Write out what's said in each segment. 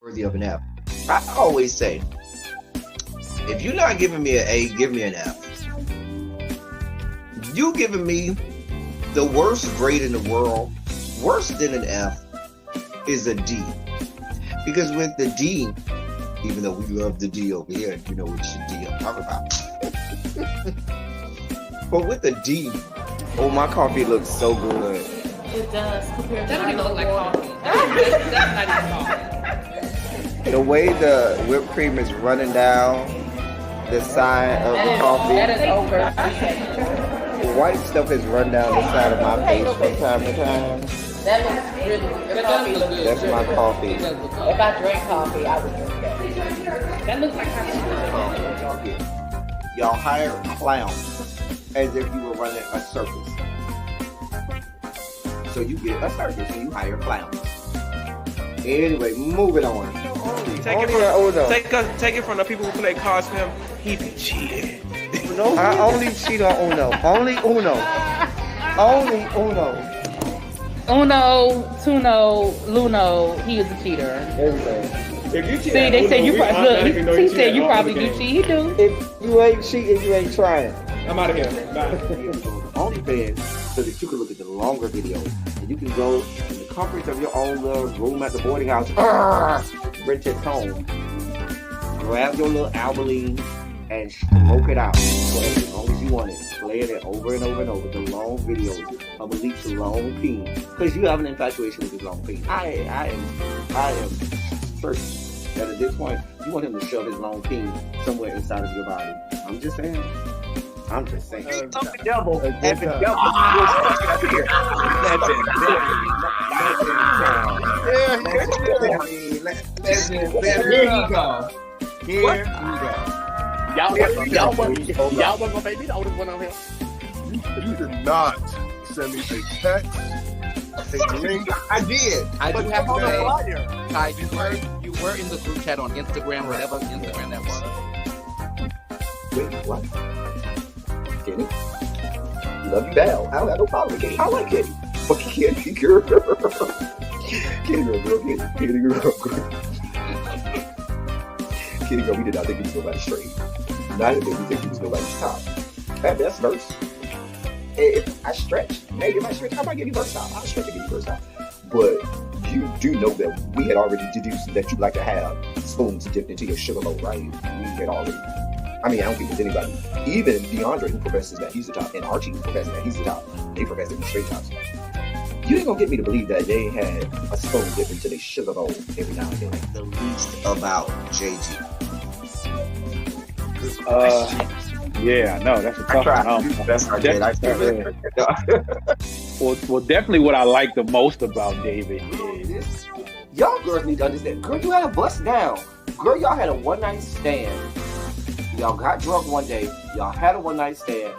worthy of an F. I always say, if you're not giving me an A, give me an F. You giving me the worst grade in the world, worse than an F, is a D. Because with the D, even though we love the D over here, you know which D I'm talking about. But with the D, oh, my coffee looks so good. It does. Compared to That don't even look like coffee. That's not even coffee. The way the whipped cream is running down the side of the coffee. That is over. White stuff is run down the side of my face from time to time. That looks really good. Your coffee looks good. That's my coffee. If I drank coffee, I would drink that. That looks like coffee. Y'all hire clowns as if you were running a circus. So you get a circus and you hire clowns. Anyway, moving on. Take it from the people who play cards for him. He be cheating. No, I only cheat on Uno. Only Uno. Only Uno. Uno, Tuno, Luno, he is a cheater. If you cheat, See, they said you probably look. He said you probably do cheat. cheat. He do. If you ain't cheating, you ain't trying. I'm out of here. Bye. OnlyFans so that you can look at the longer videos and you can go in the comfort of your own little room at the boarding house, rent it home, grab your little Albaline and smoke it out. Play it as long as you want it. Play it over and over and over. The long videos of Malik's long peen. Because you have an infatuation with his long peen. I am certain that at this point you want him to shove his long peen somewhere inside of your body. I'm just saying. The devil. And the devil Here you go. Y'all wasn't gonna pay me the oldest one on here. You did not send me a text, a link. I did. I do have on to the say, flyer. Ty, you were in the group chat on Instagram, whatever Instagram that was. Wait, what? Kenny? Love you down. I don't have no problem with Kenny. I like Kenny. But Kenny girl. Kenny girl. Kenny girl, we did not think he was nobody straight. Neither did we think he was nobody's top. At best verse. If I stretch, maybe if I stretch, I might give you verse top. I'll stretch to give you verse top. But you do know that we had already deduced that you like to have spoons dipped into your sugar bowl, right? We had already. I mean, I don't think there's anybody, even DeAndre, who professes that he's the top, and Archie, who professes that he's the top, they profess that he's straight tops. You ain't gonna get me to believe that they had a spoon dipped into their sugar bowl every now and then. The least about JG. Yeah, no, that's a tough one. That's our Well, definitely what I like the most about David is y'all girls need to understand. Girl, you had a bust down. Girl, y'all had a one-night stand. Y'all got drunk one day. Y'all had a one-night stand.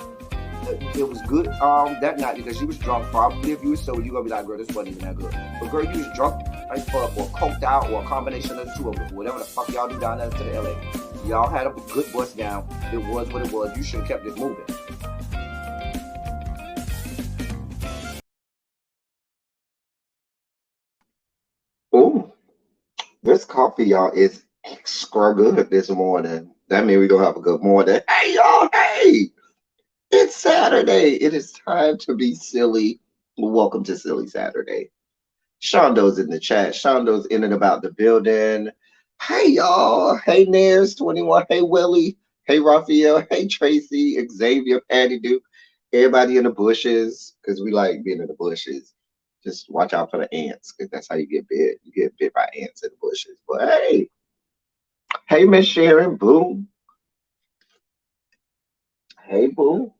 It was good that night because you was drunk. Probably if you was sober, you gonna be like, girl, this wasn't even that good. But girl, you was drunk as fuck or coked out or a combination of the two of them. Whatever the fuck y'all do down there to the LA. Y'all had a good bust down. It was what it was. You should have kept it moving. Oh, this coffee, y'all, is extra good this morning. That means we're gonna have a good morning. Hey, y'all, hey! It's Saturday. It is time to be silly. Welcome to Silly Saturday. Shondo's in the chat. Shondo's in and about the building. Hey, y'all. Hey, Nares21. Hey, Willie. Hey, Raphael. Hey, Tracy. Xavier. Patty Duke. Everybody in the bushes, because we like being in the bushes. Just watch out for the ants, because that's how you get bit. You get bit by ants in the bushes. But hey. Hey, Miss Sharon. Boom. Hey, Boo.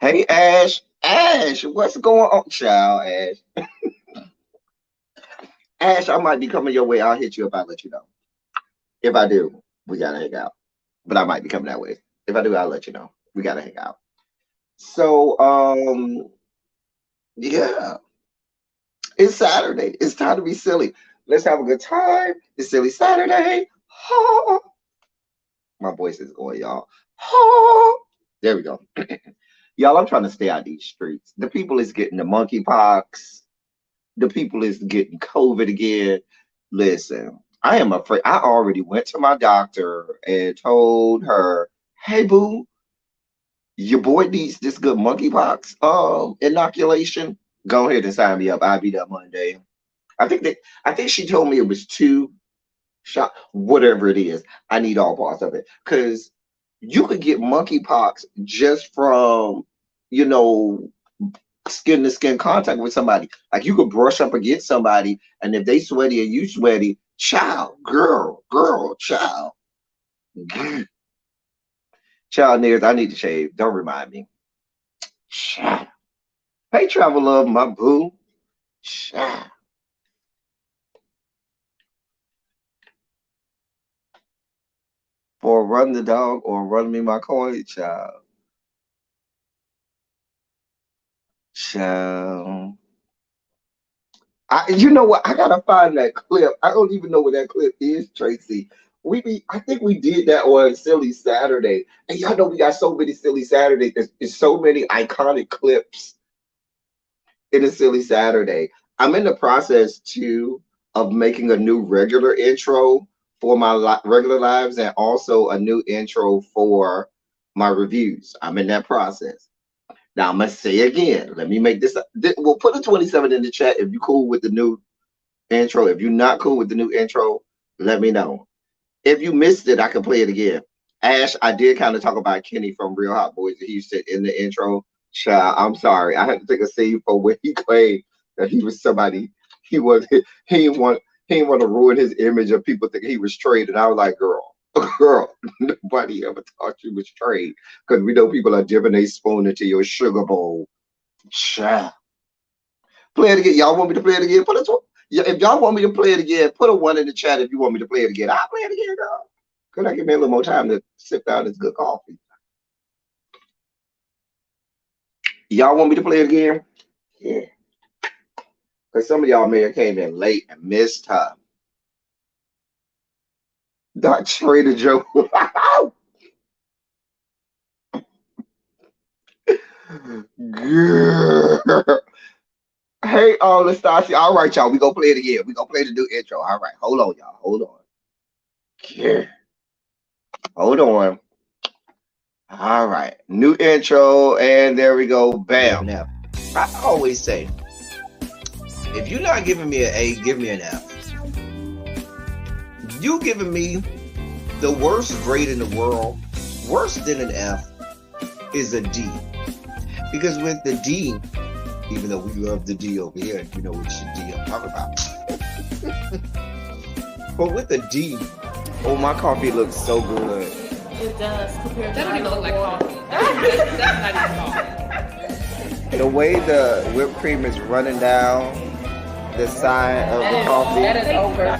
Hey, Ash. Ash, what's going on? Child, Ash. Ash, I might be coming your way. I'll hit you if I let you know. If I do, we gotta hang out. But I might be coming that way. If I do, I'll let you know. We gotta hang out. So, yeah. It's Saturday. It's time to be silly. Let's have a good time. It's Silly Saturday. Ha. My voice is going, y'all. Ha. There we go. Y'all, I'm trying to stay out these streets. The people is getting the monkeypox. the people is getting COVID again. Listen, I am afraid. I already went to my doctor and told her, "Hey, boo, your boy needs this good monkeypox inoculation. Go ahead and sign me up. I'll be there Monday." I think she told me it was 2 shot, whatever it is. I need all parts of it because you could get monkeypox just from, you know, skin to skin contact with somebody. Like you could brush up against somebody, and if they sweaty and you sweaty, child, girl, child, child, Nears, I need to shave. Don't remind me. Child. Hey, travel love, my boo. Child. For run the dog or run me my coin, child. Child. You know what? I gotta find that clip. I don't even know what that clip is, Tracy. I think we did that on Silly Saturday, and y'all know we got so many Silly Saturdays. There's so many iconic clips in a Silly Saturday. I'm in the process too of making a new regular intro for my regular lives and also a new intro for my reviews. I'm in that process. Now I'm gonna say again. Let me make this. We'll put a 27 in the chat if you're cool with the new intro. If you're not cool with the new intro, let me know. If you missed it, I can play it again. Ash, I did kind of talk about Kenny from Real Hot Boys of Houston in the intro. Child, I'm sorry. I had to take a scene for when he claimed that he was somebody. He didn't want to ruin his image of people thinking he was straight. And I was like, girl, nobody ever thought you was straight. Because we know people are dipping a spoon into your sugar bowl. Child. Play it again. Y'all want me to play it again? If y'all want me to play it again, put a 1 in the chat if you want me to play it again. I'll play it again, dog. Could I give me a little more time to sip down this good coffee? Y'all want me to play it again? Yeah. Because some of y'all may have came in late and missed her. Doc Trader Joe. Girl. Hey, Nastasia. All right, y'all. We gonna play it again. We gonna play the new intro. All right. Hold on, y'all. Hold on. Yeah. Hold on. All right. New intro, and there we go. Bam. Now, I always say, if you're not giving me an A, give me an F. You giving me the worst grade in the world, worse than an F, is a D. Because with the D, even though we love the D over here, you know which D I'm talking about. But with the D, oh, my coffee looks so good. It does. Compared to that don't even look like coffee. That's not even coffee. The way the whipped cream is running down the side of the coffee. That is over.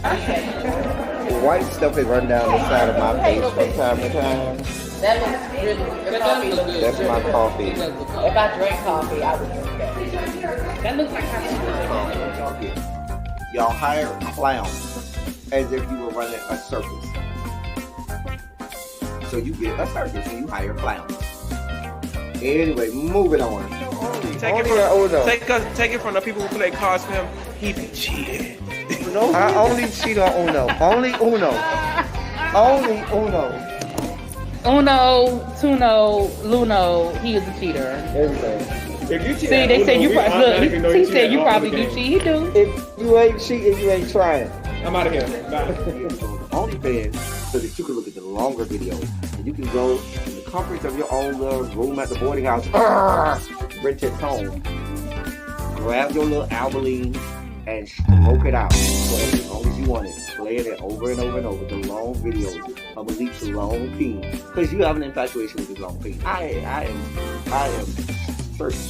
White stuff is running down the side of my face from time to time. That looks really good. Your coffee looks good. That's my coffee. If I drank coffee, I would drink that. That looks like coffee. Y'all hire clowns as if you were running a circus. So you get a circus and you hire clowns. Anyway, moving on. Take it from the people who play cards for him. He be cheating. No, I only cheat on Uno. Only Uno. Only Uno. Uno, Tuno, Luno, he is a cheater. If you cheat, See, they said you probably look. He said you probably do cheat. He do. If you ain't cheating, you ain't trying. I'm out of here. Bye. OnlyFans, so that you can look at the longer videos and you can go in the comforts of your own little room at the boarding house, rent it home, grab your little Albaline and smoke it out for as long as you want it, playing it over and over and over, the long videos of Malik's long peen, because you have an infatuation with his long peen. I am certain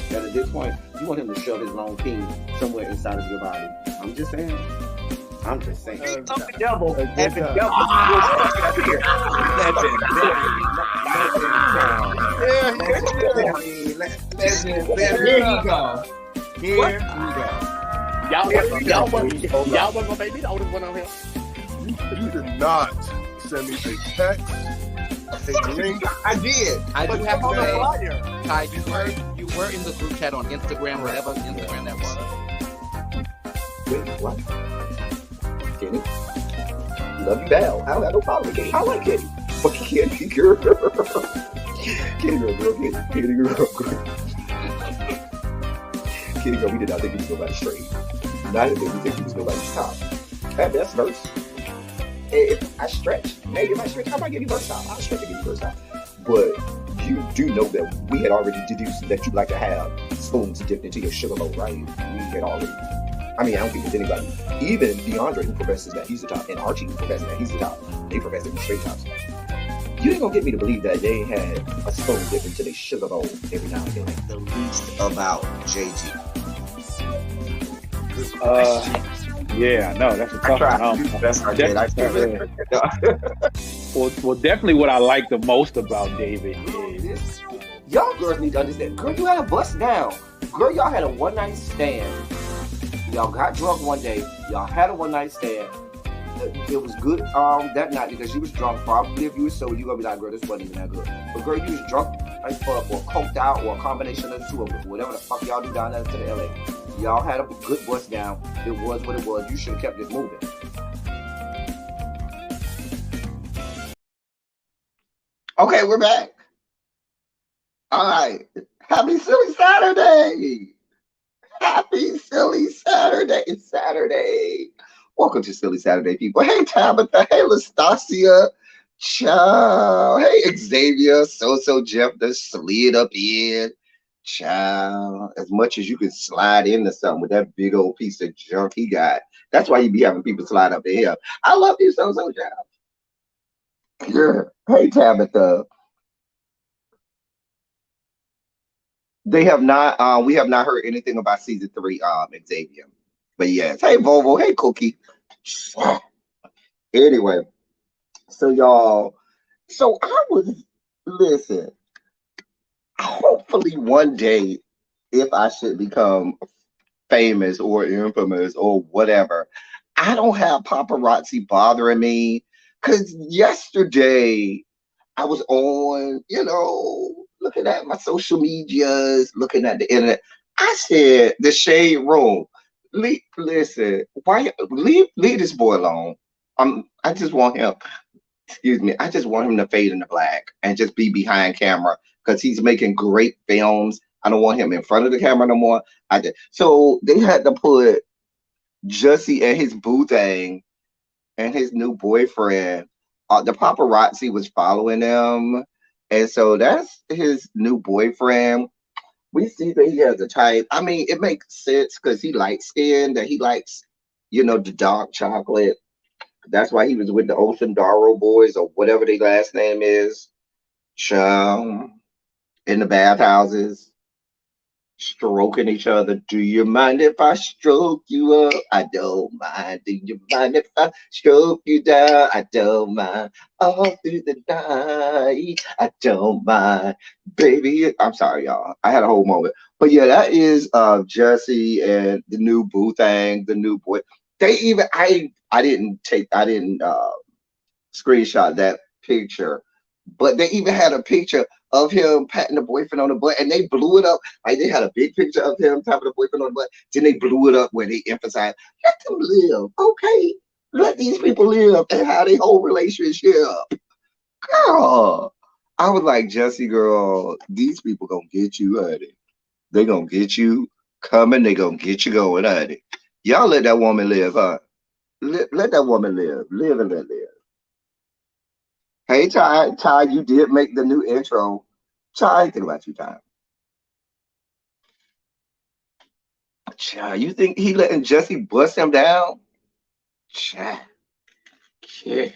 that at this point you want him to shove his long peen somewhere inside of your body. I'm just saying. The devil. And the devil. Here you go. Y'all wasn't gonna make me the oldest one on here. You did not send me a text, a link. I did. I do have to say, Ty, you were in the group chat on Instagram, whatever Instagram that was. Wait, what? Kenny? Love you down. I don't have no problem with Kenny. I like Kenny. But Kenny girl. Kenny girl. Kenny girl. Kenny girl, we did not think he was nobody straight. Neither did we think he was nobody's top. That best verse. If I stretch, maybe if I stretch, I might give you verse top. I'll stretch to give you verse top. But you do know that we had already deduced that you like to have spoons dipped into your sugar bowl, right? We had already. I mean, I don't think there's anybody, even DeAndre, who professes that he's the top, and Archie, who professes that he's the top. They profess that he's straight tops. You ain't gonna get me to believe that they had a spoon dipped into their sugar bowl every now and then. The least about JG. Yeah, no, that's a tough one. That's our kid. Well, definitely what I like the most about David is y'all girls need to understand. Girl, you had a bust down. Girl, y'all had a one night stand. Y'all got drunk one day. Y'all had a one night stand. It was good that night because you was drunk. Probably if you was sober, you gonna be like, girl, this wasn't even that good. But girl, you was drunk as fuck or coked out or a combination of the two of them. Whatever the fuck y'all do down there to the LA. Y'all had a good bust down. It was what it was. You should have kept this moving. Okay, we're back. All right. Happy Silly Saturday. Happy Silly Saturday. It's Saturday. Welcome to Silly Saturday, people. Hey, Tabitha. Hey, Lastasia. Ciao. Hey, Xavier. So Jeff just slid up in. Child, as much as you can slide into something with that big old piece of junk he got. That's why he be having people slide up to him. I love you, so Jeff. Yeah. Hey, Tabitha. They have not. We have not heard anything about season 3. Xavier. But yes. Hey, Volvo. Hey, Cookie. Anyway, so y'all. So I was listen. Hopefully one day, if I should become famous or infamous or whatever, I don't have paparazzi bothering me. Because yesterday I was on, looking at my social medias, looking at the internet. I said, the shade room. Listen, why leave this boy alone? I just want him. Excuse me. I just want him to fade in the black and just be behind camera because he's making great films. I don't want him in front of the camera no more. So they had to put Jussie and his boo thing and his new boyfriend. The paparazzi was following them, and so that's his new boyfriend. We see that he has a type. I mean, it makes sense because he light skinned, that he likes, the dark chocolate. That's why he was with the Ocean Darrow boys or whatever their last name is. In the bathhouses, stroking each other. Do you mind if I stroke you up? I don't mind. Do you mind if I stroke you down? I don't mind. All through the night, I don't mind. Baby, I'm sorry, y'all. I had a whole moment. But yeah, that is Jussie and the new boo thing, the new boy. I didn't screenshot that picture, but they even had a picture of him patting the boyfriend on the butt, and they blew it up. Like they had a big picture of him tapping the boyfriend on the butt, then they blew it up where they emphasized, let them live, okay? Let these people live and have their whole relationship. Girl, I was like, Jussie, girl, these people gonna get you, honey. They gonna get you coming, they gonna get you going, honey. Y'all let that woman live, huh? Let that woman live. Live and let live. Hey, Ty, you did make the new intro. Ty, think about you, Ty. Ty, you think he letting Jussie bust him down? Ty, yeah.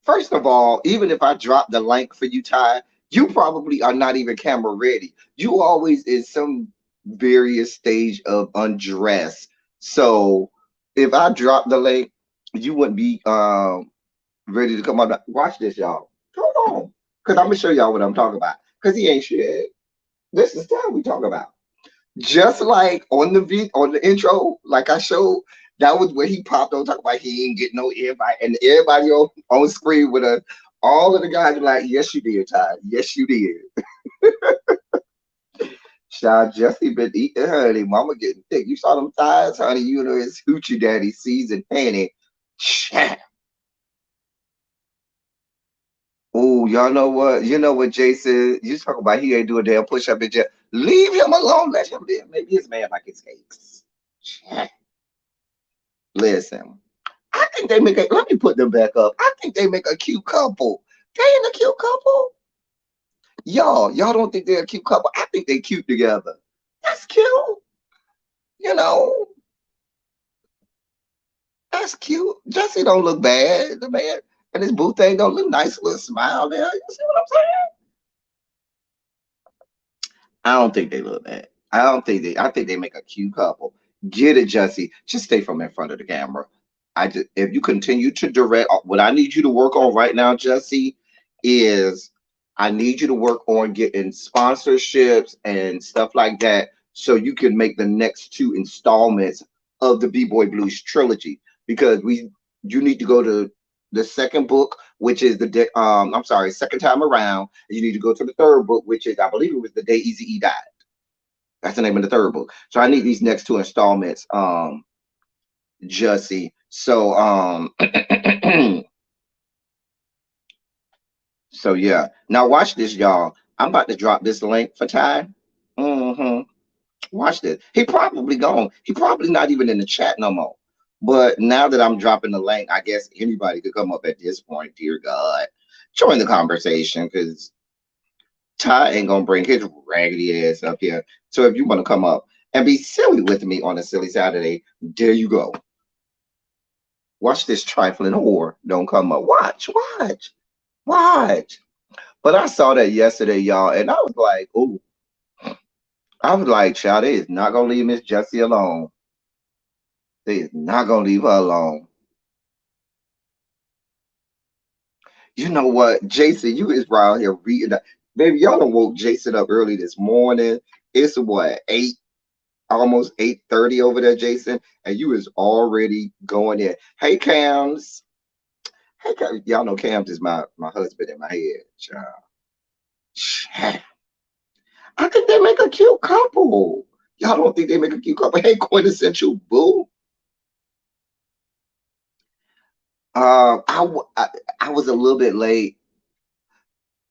First of all, even if I drop the link for you, Ty, you probably are not even camera ready. You always in some various stage of undress. So if I drop the link, you wouldn't be ready to come on. Watch this, y'all. Hold on. Because I'm going to show y'all what I'm talking about. Because he ain't shit. This is how we talk about. Just like on the intro, like I showed, that was where he popped on talking about he ain't getting no invite. And everybody on screen with all of the guys are like, yes, you did, Ty. Yes, you did. Child, Jesse been eating, honey. Mama getting thick. You saw them thighs, honey. You know it's hoochie daddy season, honey. Child. Oh, y'all know what? You know what Jason? You talk about he ain't doing damn push up and just leave him alone. Let him live. Maybe his man like his cakes. Child. Listen, I think they make a. Let me put them back up. I think they make a cute couple. They ain't a cute couple. Y'all don't think they're a cute couple? I think they cute together. That's cute. You know, that's cute. Jesse don't look bad. The man and his boo thing don't look nice. Little smile there. You see what I'm saying? I don't think they look bad. I don't think they. I think they make a cute couple. Get it, Jesse. Just stay from in front of the camera. I just if you continue to direct, what I need you to work on right now, Jesse, is I need you to work on getting sponsorships and stuff like that, so you can make the next two installments of the B Boy Blues trilogy. Because you need to go to the second book, which is I'm sorry, second time around. And you need to go to the third book, which is I believe it was the day Easy E died. That's the name of the third book. So I need these next two installments, Jesse. So so yeah. Now watch this, y'all. I'm about to drop this link for Ty. hmm Watch this. He probably gone. He probably not even in the chat no more. But now that I'm dropping the link, I guess anybody could come up at this point. Dear God, join the conversation because Ty ain't gonna bring his raggedy ass up here. So if you want to come up and be silly with me on a silly Saturday, there you go. Watch this trifling whore. Don't come up. Watch. But I saw that yesterday, y'all, and I was like, "Ooh." I was like, "Child, they is not gonna leave Miss Jessie alone. They is not gonna leave her alone." You know what, Jason? You is around here reading. Baby, y'all done woke Jason up early this morning. It's what 8, almost 8:30 over there, Jason, and you is already going in. Hey, Cams. Hey, Cam. Y'all know Cams is my husband in my head, child. I think they make a cute couple. Y'all don't think they make a cute couple? Hey, quintessential boo. I was a little bit late.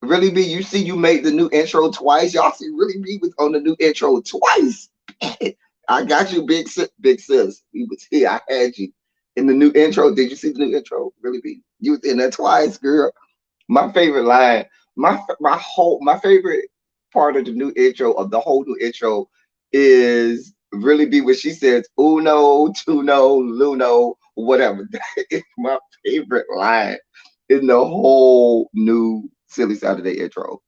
Really, B, you see, you made the new intro twice. Y'all see, really, B was on the new intro twice. I got you, big sis. We was here. I had you in the new intro. Did you see the new intro? Really, B, you was in there twice, girl. My favorite line, my favorite part of the new intro of the whole new intro is really be what she says, uno, tuno, luno, whatever. That is my favorite line in the whole new Silly Saturday intro.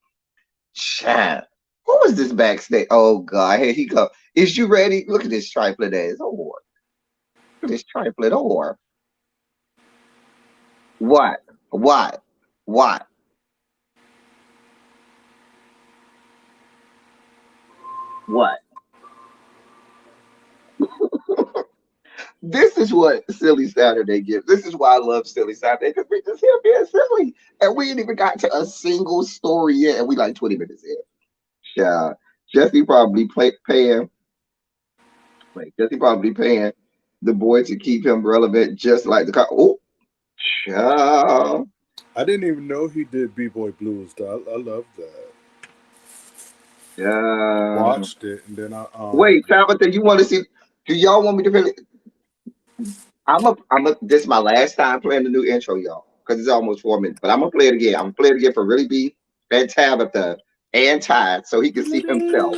Chat. Who is this backstage? Oh God, here he go. Is you ready? Look at this triplet ass whore. Look at this triplet whore. What? What? What? What? This is what Silly Saturday gives. This is why I love Silly Saturday because we just here being silly, and we ain't even got to a single story yet, and we like 20 minutes in. Yeah, Jesse probably paying. Like Jesse probably paying the boy to keep him relevant, just like the car. Oh, yeah, I didn't even know he did B-Boy Blues. Though. I love that. yeah. Watched it and then I Wait, Tabitha, you want to see? Do y'all want me to really? This is my last time playing the new intro, y'all, because it's almost 4 minutes. But I'm gonna play it again. I'm gonna play it again for really B and Tabitha and Ty, so he can see himself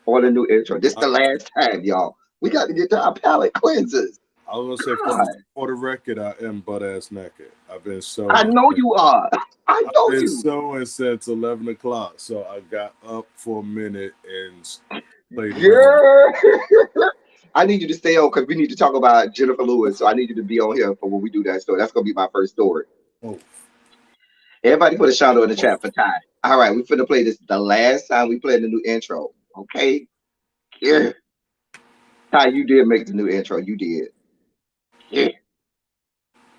on the new intro. This is the last time, y'all. We got to get to our palate cleansers. I was gonna say God, for the record, I am butt ass naked. I've been I sewing. know you are. I know I've been you. sewing since 11 o'clock, so I got up for a minute and played around. Girl. I need you to stay on because we need to talk about Jennifer Lewis. So I need you to be on here for when we do that story. That's gonna be my first story. Oh, Everybody put a shout out in the chat for Ty. All right, we finna play this the last time we played the new intro. Okay? Yeah. Ty, you did make the new intro. You did. Yeah.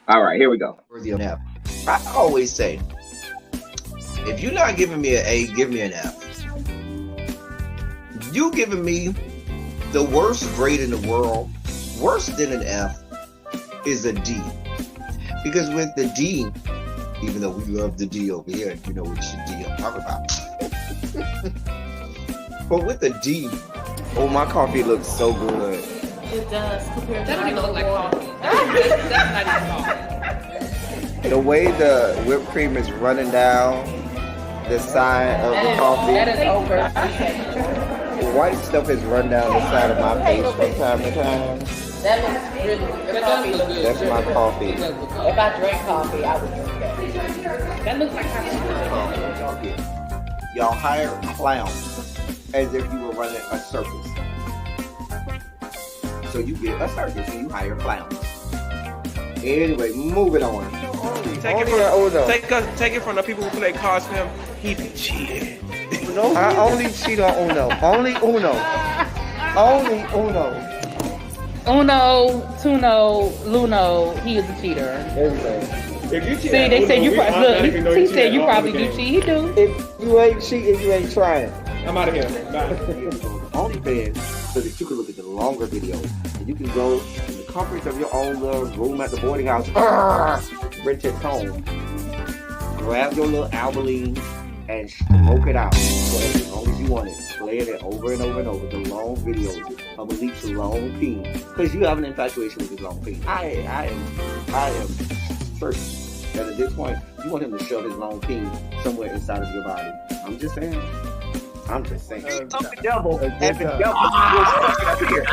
All right, here we go. Worthy of an F. I always say, if you're not giving me an A, give me an F. You giving me the worst grade in the world, worse than an F, is a D. Because with the D, even though we love the D over here, you know which D I'm talking about. But with the D, oh, my coffee looks so good. It does. Compared to that don't even look like coffee. That's not even coffee. The way the whipped cream is running down the side of the coffee. That is over. The white stuff is run down the side of my face from time to time. That looks really good. The coffee looks good. That's my coffee. If I drank coffee, I would drink that. That looks like coffee. Y'all hire clowns as if you were running a circus. So you get a circus and you hire clowns. Anyway, moving on. Take it from the people who play cards for him. He be cheating. I only cheat on Uno. Only Uno. Only Uno. Uno, Tuno, Luno, he is a cheater. Everything. If you cheat, See, they said you probably look. He said you probably do cheat. He do. If you ain't cheating, you ain't trying. I'm out of here. Bye. OnlyFans so that you can look at the longer videos. And you can go in the comforts of your own little room at the boarding house, rent it home, grab your little Albaline and smoke it out. So as long as you want it, play it over and over and over. The long videos of Malik's long peen. Because you have an infatuation with his long peen. I am certain that at this point, you want him to shove his long peen somewhere inside of your body. I'm just saying. I'm just saying. The devil and the devil was fucking up here.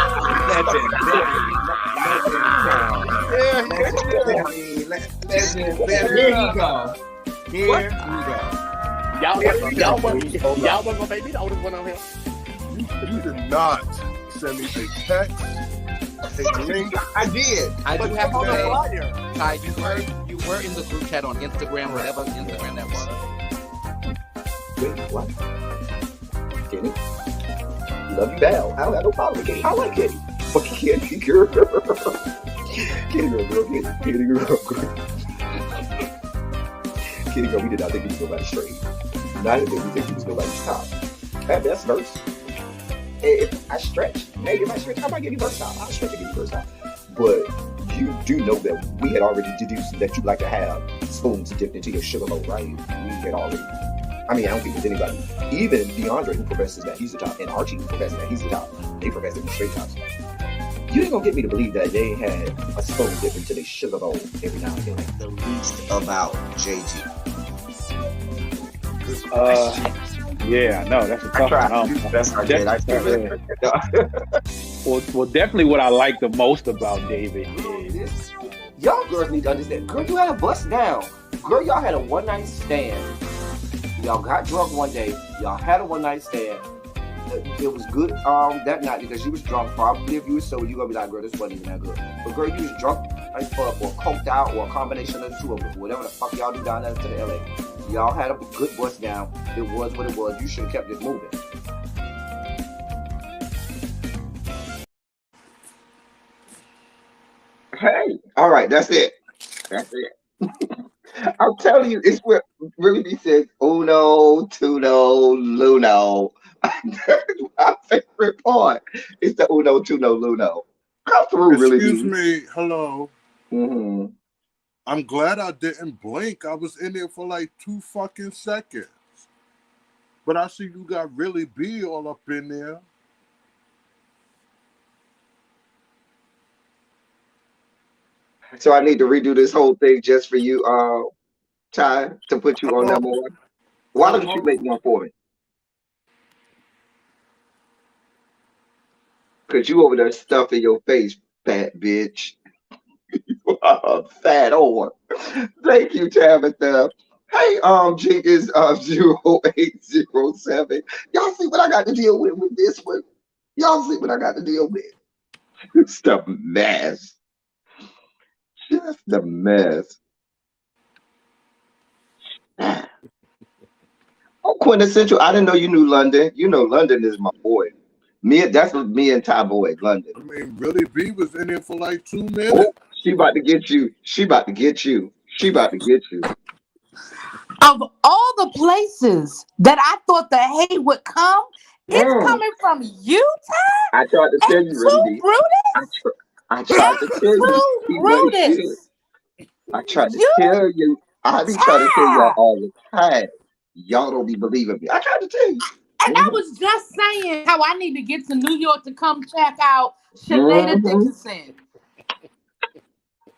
Here he go. Y'all wasn't gonna make me the oldest one on here. You did not send me a text, a link. I did. I do have to say, Ty, you were in the group chat on Instagram, whatever Instagram that was. Wait, what? Kenny? Love you down. I don't have no problem with Kenny. I like Kenny. But Kenny girl. Kenny girl. Kenny girl, we did not think he was nobody's straight. Neither did we think he was nobody's top. At best, verse. If I stretch, maybe if I stretch, I might give you verse top. I'll stretch and give you verse top. But you do know that we had already deduced that you like to have spoons dipped into your sugar bowl, right? We had already. I mean, I don't think there's anybody, even DeAndre, who professes that he's the top, and Archie, who professes that he's the top. They profess to be straight tops. You ain't gonna get me to believe that they had a spoon dipped into their sugar bowl every now and then. The least about JG. Yeah, no, that's a tough one. Well, definitely what I like the most about David is y'all girls need to understand. Girl, you had a bust down. Girl, y'all had a one night stand. Y'all got drunk one day. Y'all had a one night stand. It was good that night because you was drunk. Probably if you was sober, you gonna be like, girl, this wasn't even that good. But girl, you was drunk or coked out or a combination of the two of them. Whatever the fuck y'all do down there to the LA. Y'all had a good bust down. It was what it was. You should have kept it moving. Hey, all right, that's it. That's it. I'm telling you, it's what really be says Uno, Tuno, Luno. That's my favorite part. It's the Uno, Tuno, Luno. Come through, really. Excuse me, hello. Mm-hmm. I'm glad I didn't blink. I was in there for like 2 fucking seconds. But I see you got really B all up in there. So I need to redo this whole thing just for you, Ty, to put you on number one. Why don't you make one for me? Because you over there stuffing your face, fat bitch. Fat old. Thank you, Tabitha. Hey, Jink is 0807. Y'all see what I got to deal with this one? Y'all see what I got to deal with? It's the mess. Just the mess. Oh, quintessential. I didn't know you knew London. You know London is my boy. That's what me and Ty boy, London. I mean, really B was in there for like 2 minutes. Oh, she about to get you. She about to get you. She about to get you. Of all the places that I thought the hate would come, It's Mm. coming from you, Ty? I tried to tell you, Really F2 B. I, Brutus? tr- I tried to tell you. F2 He wasn't shit. Brutus. I tried to You, tell you. I be trying to tell y'all Ty. all the time. Y'all don't be believing me. I tried to tell you. And I Mm-hmm. was just saying how I need to get to New York to come check out Sinead Mm-hmm. Dickinson.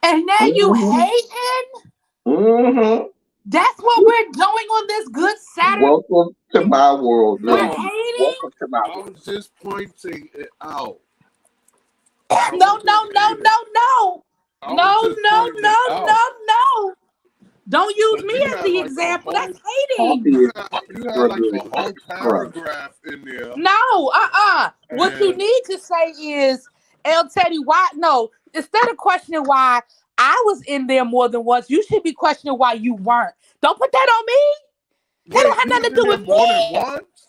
And now you Mm-hmm. hating? Mm-hmm. That's what we're doing on this good Saturday? Welcome to my world, We're Little No, B. hating? Welcome to my I world. was just pointing it out. I No, wasn't no, no, hating. no, no. I was No, just no, pointing it no, out. no, no. Don't use But me you as had the like a example. whole That's hating. Coffee is you had extra like a good. whole Extra. paragraph in there, No, What you and need to say is, El Teddy, why? No, instead of questioning why I was in there more than once, you should be questioning why you weren't. Don't put that on me. That don't wait, have you was nothing to in do there with more than me. once.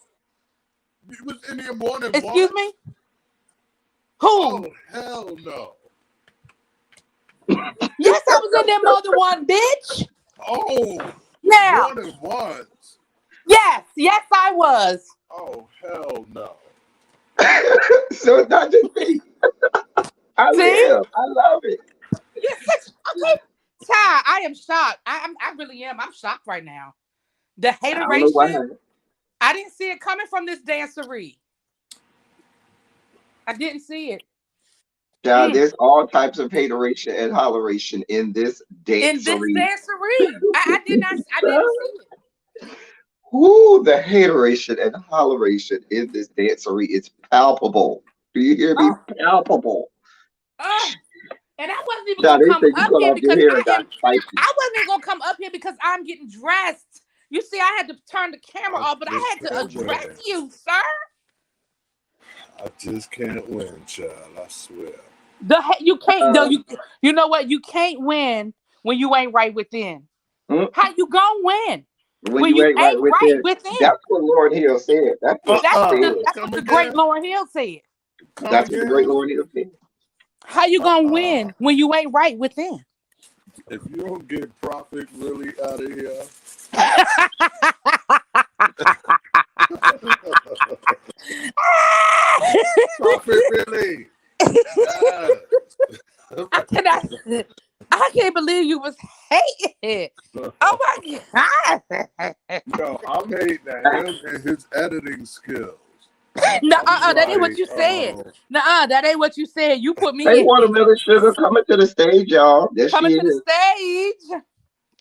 You was in there more than Excuse once. me? Who? Oh hell no! Yes, I was in there more than one, bitch. Oh, Now, more than once. yes, I was. Oh hell no! So it's not just me. I See? live. I love it. Yes, okay. Ty, I am shocked. I really am. I'm shocked right now. The I don't know why. hateration, I didn't see it coming from this dancery. I didn't see it. Child, Mm. there's all types of hateration and holleration in this In this dancery. dancery. I didn't see it. Whoo, the hateration and holleration in this dancery is palpable. Do you hear me? Oh, Palpable. oh. And I wasn't even Child, gonna they come say you up cut here off your because hair and got spicy. I wasn't even gonna come up here because I'm getting dressed. You see, I had to turn the camera I off, but I just had to can't address win. you, sir. I just can't win, child. I swear. You can't though. Uh, You know what? You can't win when you ain't right within. mm, How you gonna win when when you you ain't right ain't with right it, within? that's what Lauren Hill said. That's what she said. That's what Come the great again. Lauren Hill said. Come That's what the great again. Lauren Hill said. How you gonna Uh-uh. win when you ain't right within? If you don't get Prophet really out of here, Prophet really. Yes. I cannot. I can't believe you was hating. Oh my god! Yo, I'm hating at him and his editing skills. No, I'm that ain't what like, you said. No, that ain't what you said. You put me Hey, in here. Watermelon Sugar coming to the stage, y'all. There she Coming to the is. stage.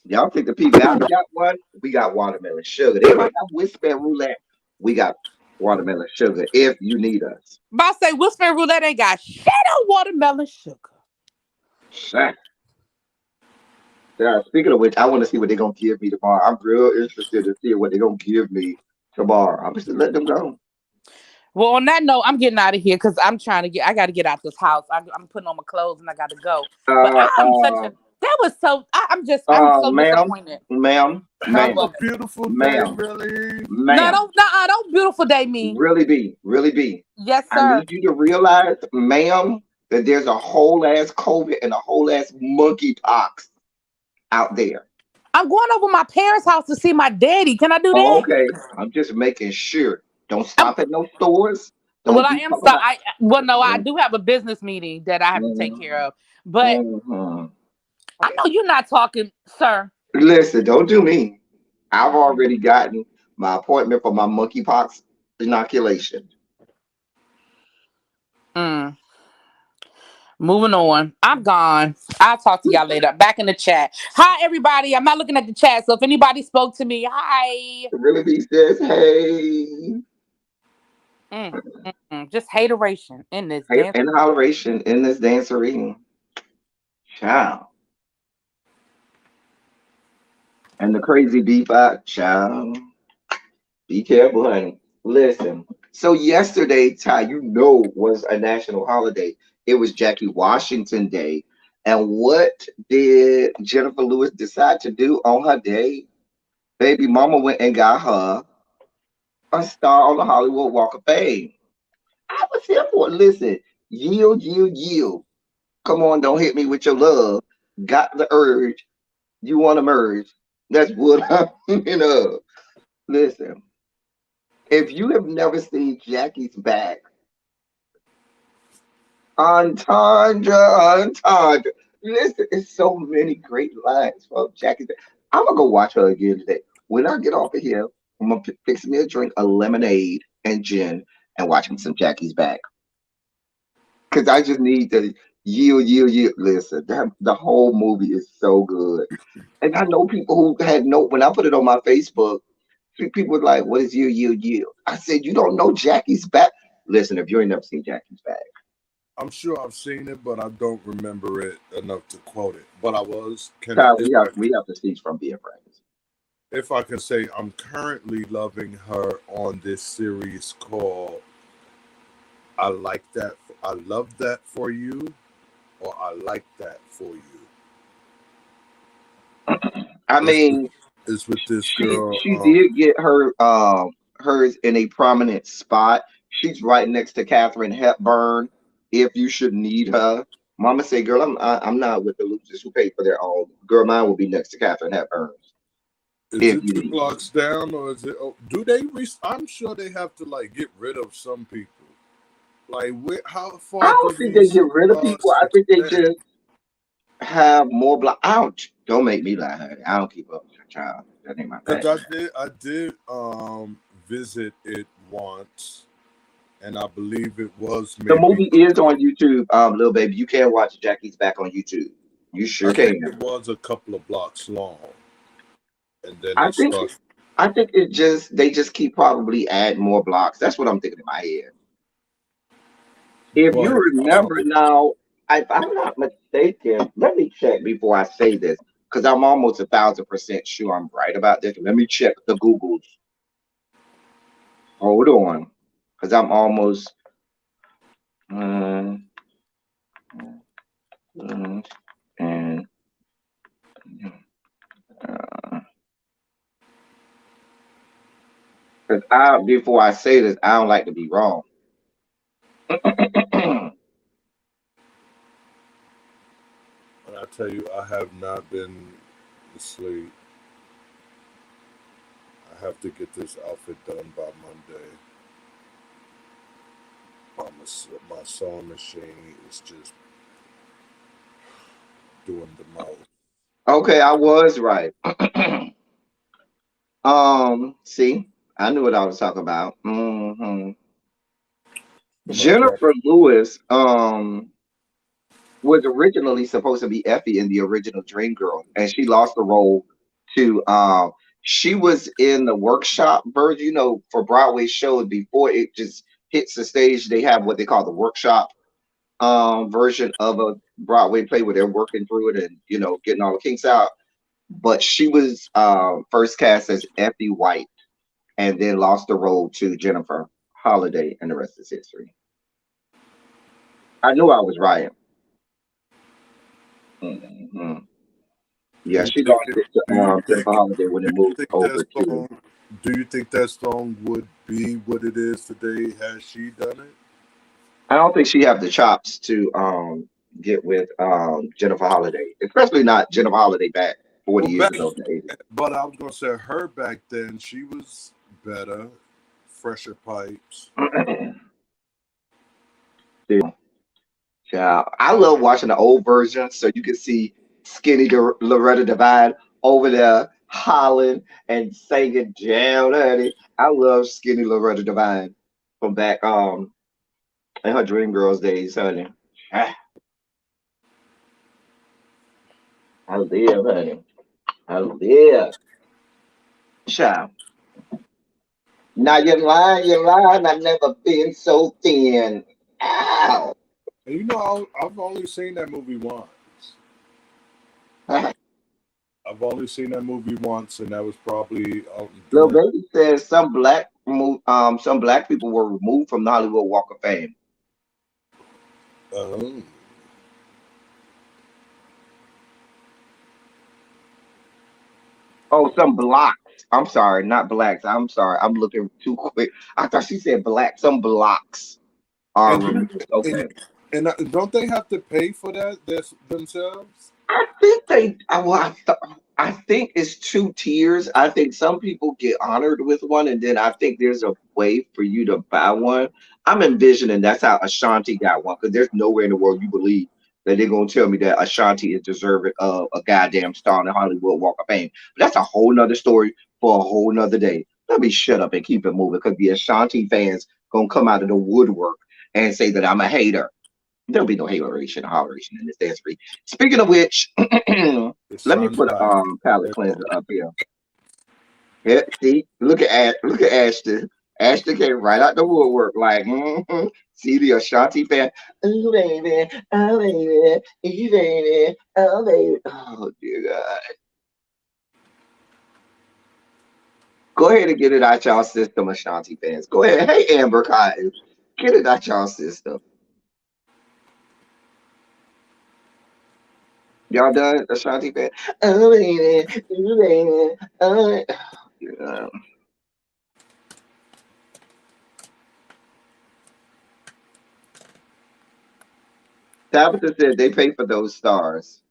Y'all think the P Valley got one? We got Watermelon Sugar. They might have Whisper and Roulette. We got Watermelon Sugar if you need us. About to say Whisper Roulette ain't got shit on watermelon sugar. Sure. Yeah, speaking of which, I want to see what they're gonna give me tomorrow. I'm real interested to see what they're gonna give me tomorrow. I'm just let them go. Well, on that note, I'm getting out of here because I'm trying to get. I got to get out this house. I'm putting on my clothes and I got to go. But Uh, I'm such uh, a. That was so. I'm so ma'am, disappointed. have ma'am, a What? beautiful day, ma'am, really. No, ma'am. don't beautiful day me. Really be. Yes, I sir. need you to realize, ma'am, that there's a whole ass COVID and a whole ass monkeypox out there. I'm going over my parents' house to see my daddy. Can I do Oh, that? okay. I'm just making sure. Don't I'm, stop at no stores. well, Don't I be am talking sorry. about. Well, no, I do have a business meeting that I have to take care of. But Mhm. I know you're not talking, sir. Listen, don't do me. I've already gotten my appointment for my monkeypox inoculation. Mm. Moving on. I'm gone. I'll talk to y'all later. Back in the chat. Hi, everybody. I'm not looking at the chat, so if anybody spoke to me, hi. Really be says, hey, Just hateration in this hey, dance. and holleration in this dancery. Ciao. And the crazy beef out, ciao. Be careful, honey. Listen. So yesterday, Ty, was a national holiday. It was Jackie Washington Day. And what did Jennifer Lewis decide to do on her day? Baby mama went and got her a star on the Hollywood Walk of Fame. I was here for it. Listen, yield, yield, yield. Come on, don't hit me with your love. Got the urge. You want to merge. That's what I'm, Listen. If you have never seen Jackie's Back, Entendre. Listen, it's so many great lines from Jackie's Back. I'm gonna go watch her again today. When I get off of here, I'm gonna fix me a drink, a lemonade and gin, and watch me some Jackie's Back. Cause I just need to yield. Listen, the whole movie is so good. And I know people who had no, when I put it on my Facebook, people were like, what is yield? I said, you don't know Jackie's Back? Listen, if you ain't never seen Jackie's Back. I'm sure I've seen it, but I don't remember it enough to quote it. But I was Child, we have to cease from being friends. if I can say, I'm currently loving her on this series called I Like That, I Love That For You, or I Like That For You. I mean, It's with this she girl. she did get hers in a prominent spot. She's right next to Katharine Hepburn. If you should need her, Mama say, "Girl, I'm not with the losers who pay for their own. Girl, mine will be next to Katharine Hepburn Is if it you two need." blocks down, or is it? Oh, do they? I'm sure they have to like get rid of some people. Like, how I far do don't think they these get rid of people. I think they extend? just have more block. Ouch! Don't make me lie, honey. I don't keep up with your child. That ain't my thing. Because I did visit it once, and I believe it was The maybe. movie is on YouTube, little baby. You can watch Jackie's Back on YouTube. You sure I think can. it was a couple of blocks long, and then I it think starts. I think it just they just keep probably add more blocks. That's what I'm thinking in my head. If you But remember now, if I'm not mistaken, let me check before I say this because I'm almost 1,000% sure I'm right about this. Let me check the Googles. Hold on, because I'm almost. Uh, and because I before I say this, I don't like to be wrong. I tell you, I have not been asleep. I have to get this outfit done by Monday. My sewing machine is just doing the most. Okay, I was right. See, I knew what I was talking about. My jacket. Jennifer Lewis, was originally supposed to be Effie in the original Dreamgirls, and she lost the role to she was in the workshop version, for Broadway shows before it just hits the stage, they have what they call the workshop version of a Broadway play where they're working through it and getting all the kinks out. But she was first cast as Effie White and then lost the role to Jennifer Holiday, and the rest is history. I knew I was right. hmm Do Yeah, you she think lost it, it to do you Jennifer think Holiday when do it you moved think over that to. song do you think that song would be what it is today had she done it? I don't think she have the chops to get with Jennifer Holiday, especially not Jennifer Holiday back 40 Well, years ago in the 80s. but I was gonna say her back then she was better, fresher pipes. Yeah, I love watching the old version so you can see skinny Loretta Devine over there hollering and singing jam, honey. I love skinny Loretta Devine from back in her Dreamgirls days, honey. Ah, I live, honey. I live. Child. Now you're lying. I've never been so thin. Ow. And I've only seen that movie once. I've only seen that movie once, and that was probably Little during. baby says some black people were removed from the Hollywood Walk of Fame. Oh, Oh, some blocks. I'm sorry, not blacks. I'm sorry. I'm looking too quick. I thought she said black. Some blocks are and removed. Okay. don't they have to pay for that themselves? I think they. Well, I think it's two tiers. I think some people get honored with one, and then I think there's a way for you to buy one. I'm envisioning that's how Ashanti got one, because there's nowhere in the world you believe that they're gonna tell me that Ashanti is deserving of a goddamn star on the Hollywood Walk of Fame. But that's a whole nother story for a whole nother day. Let me shut up and keep it moving, because the Ashanti fans gonna come out of the woodwork and say that I'm a hater. There'll be no hateration or holleration in this dance free. Speaking of which, It's let me fun put a fact. palette cleanser up here. Yeah, see, look at Ashton. Ashton came right out the woodwork, like, see the Ashanti fan. Oh baby, oh baby, you baby, oh baby. Oh dear God. Go ahead and get it out y'all system, Ashanti fans. Go ahead. Hey Amber Cotton. Get it out y'all system. Y'all done, Ashanti fan? Oh baby, you baby, oh. Yeah. Tabitha said they pay for those stars.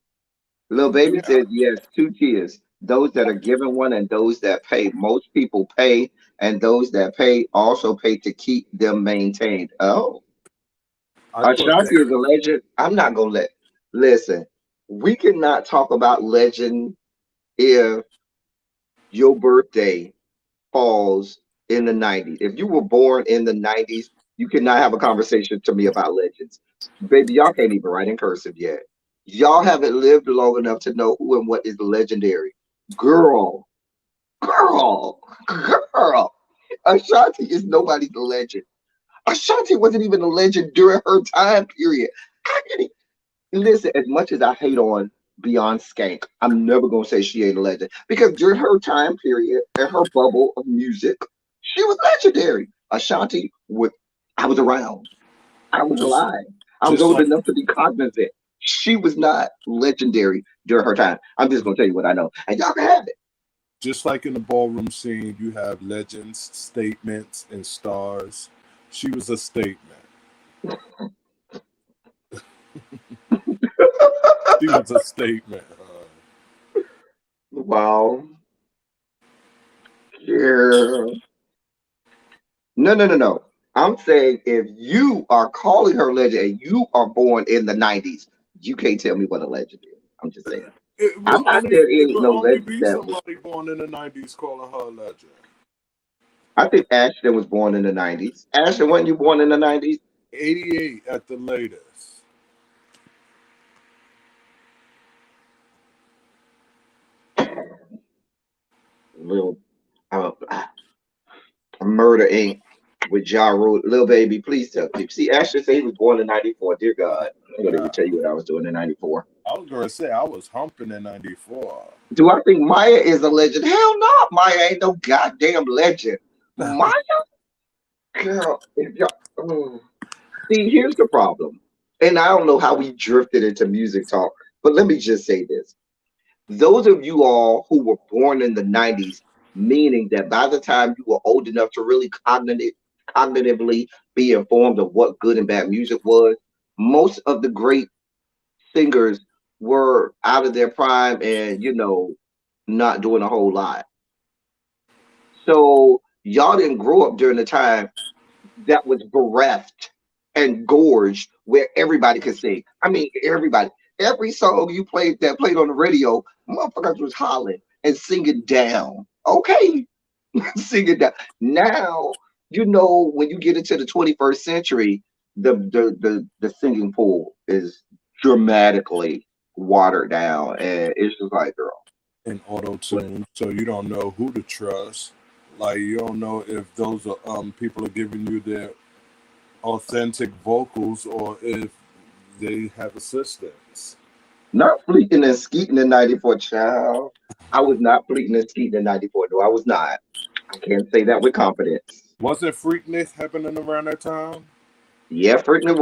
Little baby Yeah, said yes, two tiers. Those that are given one and those that pay. Most people pay, and those that pay also pay to keep them maintained. Oh, I thought Ashanti is that. a legend. I'm not gonna listen. We cannot talk about legend if your birthday falls in the 90s. If you were born in the 90s, you cannot have a conversation to me about legends. Baby, y'all can't even write in cursive yet. Y'all haven't lived long enough to know who and what is legendary. Girl, girl, girl. Ashanti is nobody's legend. Ashanti wasn't even a legend during her time period. I can listen, as much as I hate on Beyond Skank, I'm never gonna say she ain't a legend, because during her time period and her bubble of music, she was legendary. Ashanti would I was around. I was Just alive. I was just old like enough to be cognizant. She was not legendary during her time. I'm just gonna tell you what I know. And y'all can have it. just like in the ballroom scene, you have legends, statements, and stars. She was a statement. She was a statement. Wow. Yeah. No, no, no, no. I'm saying if you are calling her legend and you are born in the 90s, you can't tell me what a legend is. I'm just saying. I'm not saying It it ain't will no only legend be that was. somebody born in the '90s calling her a legend. I think Ashton was born in the 90s. Ashton, weren't you born in the 90s? '88 at the latest. Little uh, Murder Inc. with Ja Rule. Little baby, please tell me. See, Ashton said he was born in 94. Dear God. I'm going to even Yeah, tell you what I was doing in 94. I was gonna say I was humping in '94. Do I think Maya is a legend? Hell no. Maya ain't no goddamn legend. Maya, girl, if y'all. See, here's the problem. And I don't know how we drifted into music talk, but let me just say this. Those of you all who were born in the 90s, meaning that by the time you were old enough to really cognitively be informed of what good and bad music was, most of the great singers were out of their prime and, not doing a whole lot. So y'all didn't grow up during the time that was bereft and gorged where everybody could sing. I mean, everybody. Every song you played that played on the radio, motherfuckers was hollering and singing down. Okay, singing down. Now, when you get into the 21st century, the singing pool is dramatically watered down, and it's just like, girl. In auto tune, so you don't know who to trust. Like you don't know if those are people are giving you their authentic vocals or if they have assistants. Not fleeting and skeeting in 94, child. I was not fleeting and skeeting in 94. No, I was not. I can't say that with confidence. Wasn't Freaknik happening around that time? Yeah, Freaknik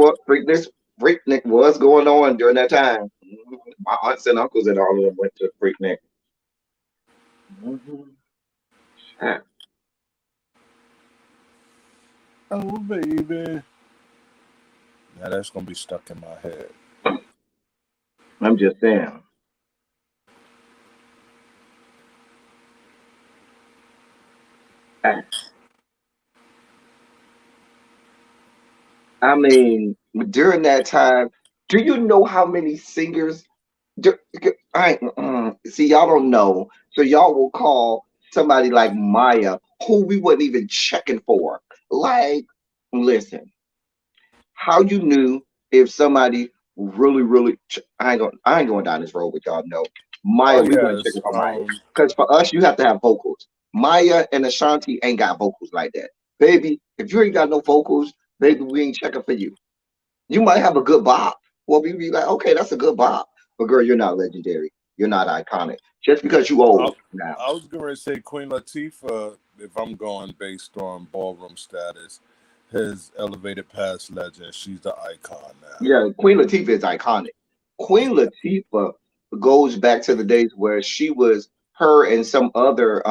was going on during that time. My aunts and uncles and all of them went to Freaknik. Mhm. Ah, Oh baby, now that's gonna be stuck in my head. I'm just saying. I mean, during that time, do you know how many singers? Do, see, y'all don't know, so y'all will call somebody like Maya, who we wasn't even checking for. Like, listen, how you knew if somebody really, I ain't going down this road with y'all. No, Oh Maya, we weren't yes. checking for Maya because for us, you have to have vocals. Maya and Ashanti ain't got vocals like that, baby. If you ain't got no vocals, baby, we ain't checking for you. You might have a good bop. Well, we be like, okay, that's a good bop. But girl, you're not legendary. You're not iconic. Just because you I, old now. I was going to say Queen Latifah, if I'm going based on ballroom status, has elevated past legend. She's the icon now. Yeah, Queen Latifah is iconic. Queen Latifah goes back to the days where she was her and some other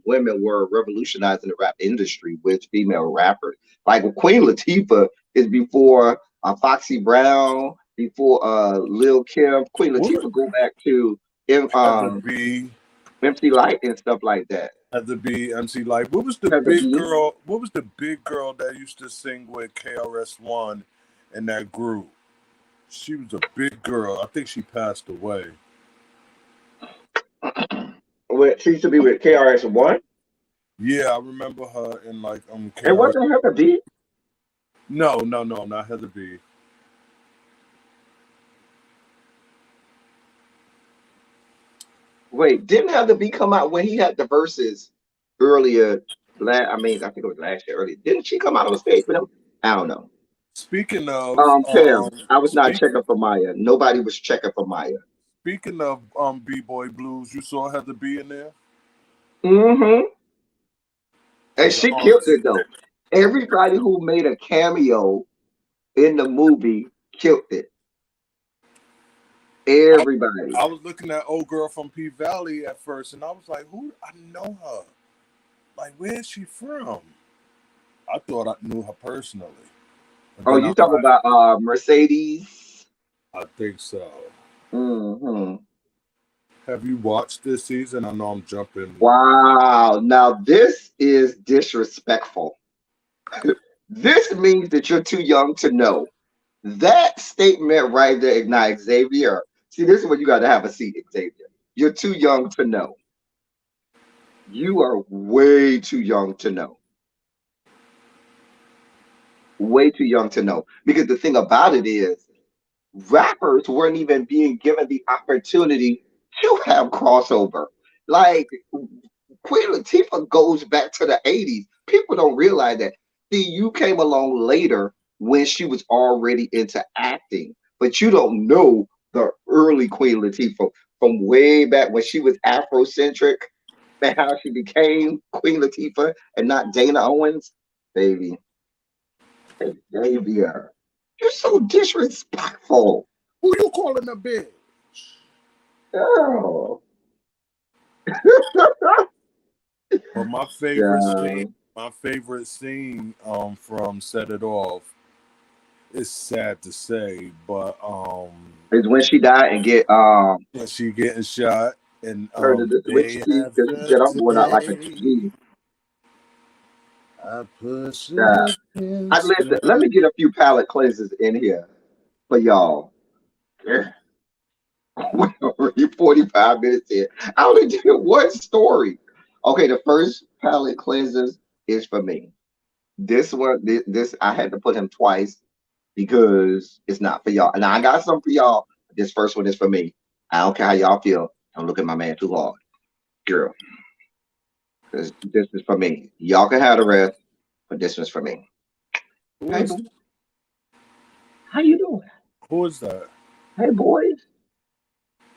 women were revolutionizing the rap industry with female rappers. Like Queen Latifah is before Foxy Brown, before Lil Kim. Queen What Latifah go back to had to be MC Light and stuff like that. had to be MC Light. What was the Heather big B. girl? What was the big girl that used to sing with KRS-One in that group? She was a big girl. I think she passed away. She used to be with KRS-One. Yeah, I remember her in like It KRS. wasn't Heather B. No, not Heather B. Wait, didn't Heather B come out when he had the verses earlier? I mean, I think it was last year earlier. Didn't she come out on stage with him? I don't know. Speaking of Cam, I was not speak, checking for Maya. Nobody was checking for Maya. speaking of B-boy blues, you saw Heather B in there Mm-hmm. And as an she killed artist. it though. Everybody who made a cameo in the movie killed it. I, Everybody. I was looking at old girl from P Valley at first, and I was like, "Who? I know her. Like, where is she from?" I thought I knew her personally, but Oh, then you talking about Mercedes? I think so. Mm-hmm. Have you watched this season? I know I'm jumping. Wow. Now this is disrespectful. This means that you're too young to know. That statement right there, Ignite Xavier. See, this is what you got to have a seat, Xavier. You're too young to know. You are way too young to know. Way too young to know. Because the thing about it is, rappers weren't even being given the opportunity to have crossover. Like Queen Latifah goes back to the 80s. People don't realize that. See, you came along later when she was already into acting, but you don't know the early Queen Latifah from way back when she was Afrocentric and how she became Queen Latifah and not Dana Owens. Baby, Xavier, you're so disrespectful. Who you calling a bitch? Girl. But Yeah. my favorite scene from Set It Off. It's sad to say, but Is when she died and get when she getting shot and her to switch day teeth because she after said I'm going out like a day, G. I push Yeah. it I listen, let instead. me get a few palate cleansers in here for y'all. Yeah. We're already 45 minutes in. I only did one story. Okay, the first palate cleansers is for me. This one, this I had to put him twice because it's not for y'all. And I got some for y'all. This first one is for me. I don't care how y'all feel. Don't look at my man too hard, girl. This is for me. Y'all can have the rest, but this one's for me. Who Hey, is boy, how you doing? who is that? Hey, boys.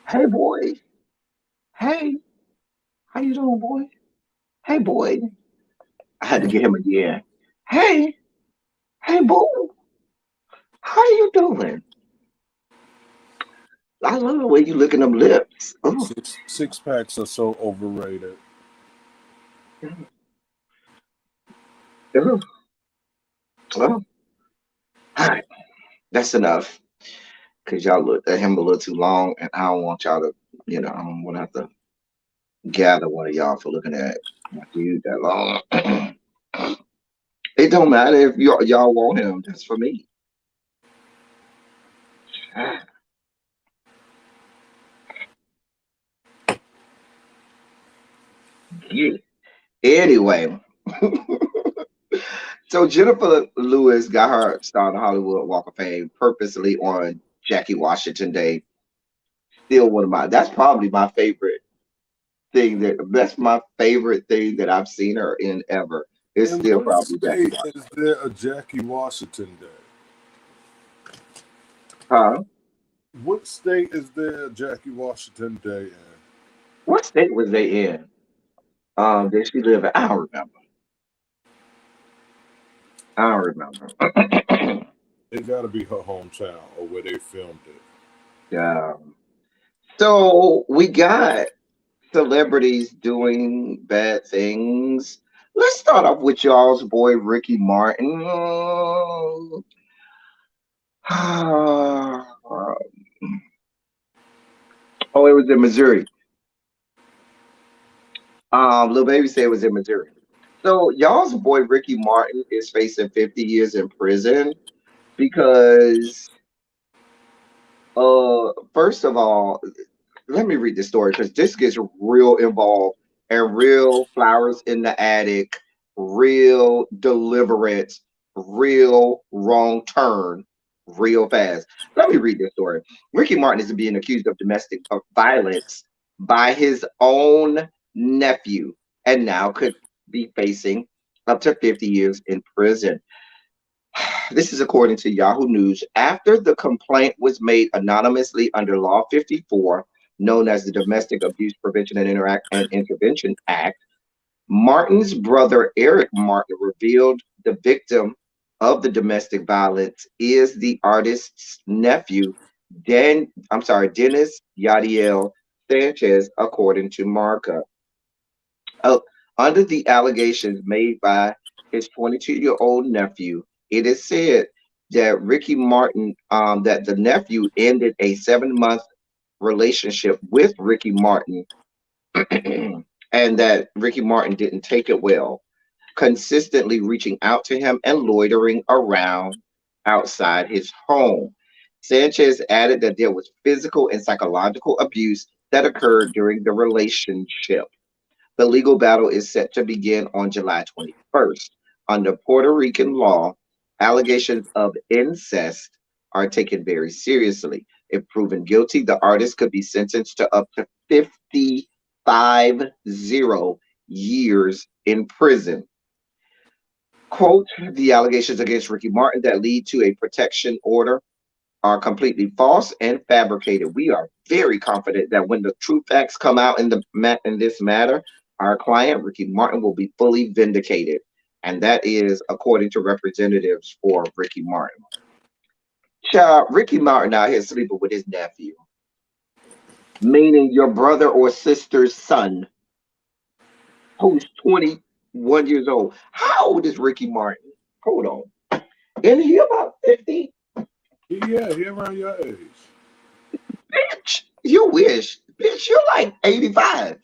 Hey, boys. Hey, how you doing, boy? Hey, boy. I had to get him again. Hey, hey, boo. How you doing? I love the way you look at them lips. Oh, Six packs are so overrated. oh, oh. All right, that's enough. Cause y'all looked at him a little too long, and I don't want y'all to, I don't want to have to gather one of y'all for looking at my dude that long. It don't matter if y'all want him. That's for me. Yeah. Anyway, so Jennifer Lewis got her start on the Hollywood Walk of Fame purposely on Jackie Washington Day. Still one of my. That's probably my favorite thing. That's my favorite thing that I've seen her in ever. It's In still what probably Jackie state Washington. is there a Jackie Washington Day? Huh? What state is there a Jackie Washington Day in? What state was they in? Did she live in? I don't remember. I don't remember. It got to be her hometown or where they filmed it. Yeah. So we got celebrities doing bad things. Let's start off with y'all's boy Ricky Martin. Oh, it was in Missouri. Little baby said it was in Missouri. So y'all's boy Ricky Martin is facing 50 years in prison because first of all, let me read the story because this gets real involved and real flowers in the attic, real deliverance, real wrong turn, real fast. Let me read this story. Ricky Martin is being accused of domestic violence by his own nephew and now could be facing up to 50 years in prison. This is according to Yahoo News. After the complaint was made anonymously under Law 54, known as the Domestic Abuse Prevention and Interact and Intervention Act, Martin's brother Eric Martin revealed the victim of the domestic violence is the artist's nephew, Dennis Yadiel Sanchez, according to Marca. Uh, Under the allegations made by his 22-year-old nephew, it is said that Ricky Martin, that the nephew ended a 7-month relationship with Ricky Martin, and that Ricky Martin didn't take it well, consistently reaching out to him and loitering around outside his home. Sanchez added that there was physical and psychological abuse that occurred during the relationship. The legal battle is set to begin on July 21st. Under Puerto Rican law, allegations of incest are taken very seriously. If proven guilty, the artist could be sentenced to up to 50 years in prison. Quote, the allegations against Ricky Martin that lead to a protection order are completely false and fabricated. We are very confident that when the true facts come out in this matter, our client Ricky Martin will be fully vindicated, and that is according to representatives for Ricky Martin. Child, Ricky Martin out here sleeping with his nephew, meaning your brother or sister's son, who's 21 years old. How old is Ricky Martin? Hold on, isn't he about 50? Yeah, he around your age. Bitch, you wish. Bitch, you're like 85.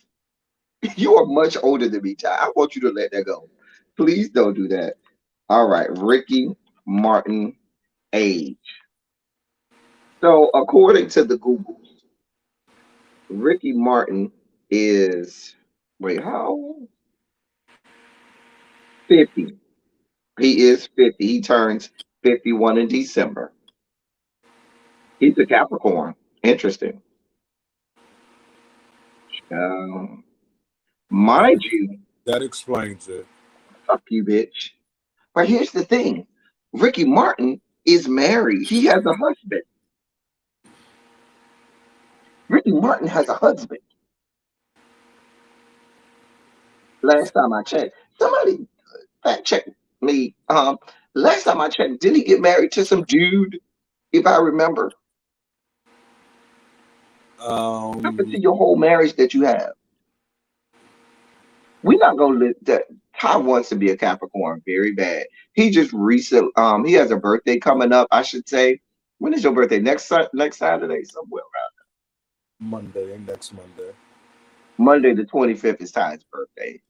You are much older than me, Ty. I want you to let that go. Please don't do that. All right, Ricky Martin age. So, according to the Google, Ricky Martin is, wait, how old? 50. He is 50. He turns 51 in December. He's a Capricorn. Interesting. Um, That Mind you, that explains it. fuck you, bitch. But here's the thing, Ricky Martin is married. He has a husband. Ricky Martin has a husband. Last time I checked, somebody fact check me. Last time I checked, did he get married to some dude? If I remember, what happened Um, to your whole marriage that you have? We're not gonna let that. Ty wants to be a Capricorn very bad. He just recent. He has a birthday coming up. I should say. When is your birthday? Next Saturday, somewhere around. Monday, next Monday. Monday the 25th is Ty's birthday.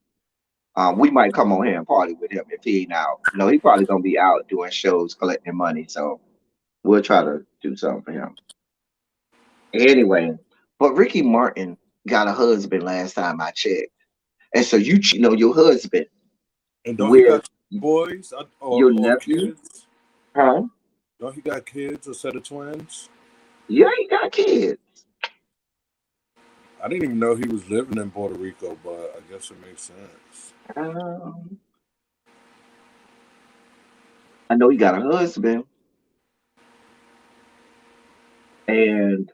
We might come on here and party with him if he ain't out. No, he probably gonna be out doing shows, collecting money. So we'll try to do something for him. Anyway, but Ricky Martin got a husband last time I checked. And so you cheating on your husband And don't he with got boys your or nephew? kids? Huh? Don't he got kids, a set of twins? Yeah, he got kids. I didn't even know he was living in Puerto Rico, but I guess it makes sense. Um, I know he got a husband, and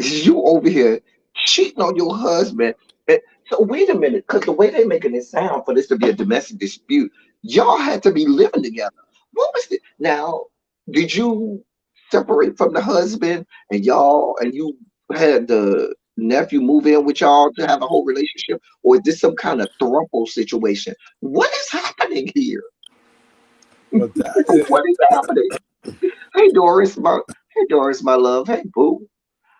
you over here cheating on your husband. So wait a minute, because the way they making it sound for this to be a domestic dispute, y'all had to be living together. What was it? Now, did you separate from the husband and y'all and you had the nephew move in with y'all to have a whole relationship, or is this some kind of throuple situation? What is happening here? But that is, What is happening? Hey Doris, my love. Hey boo.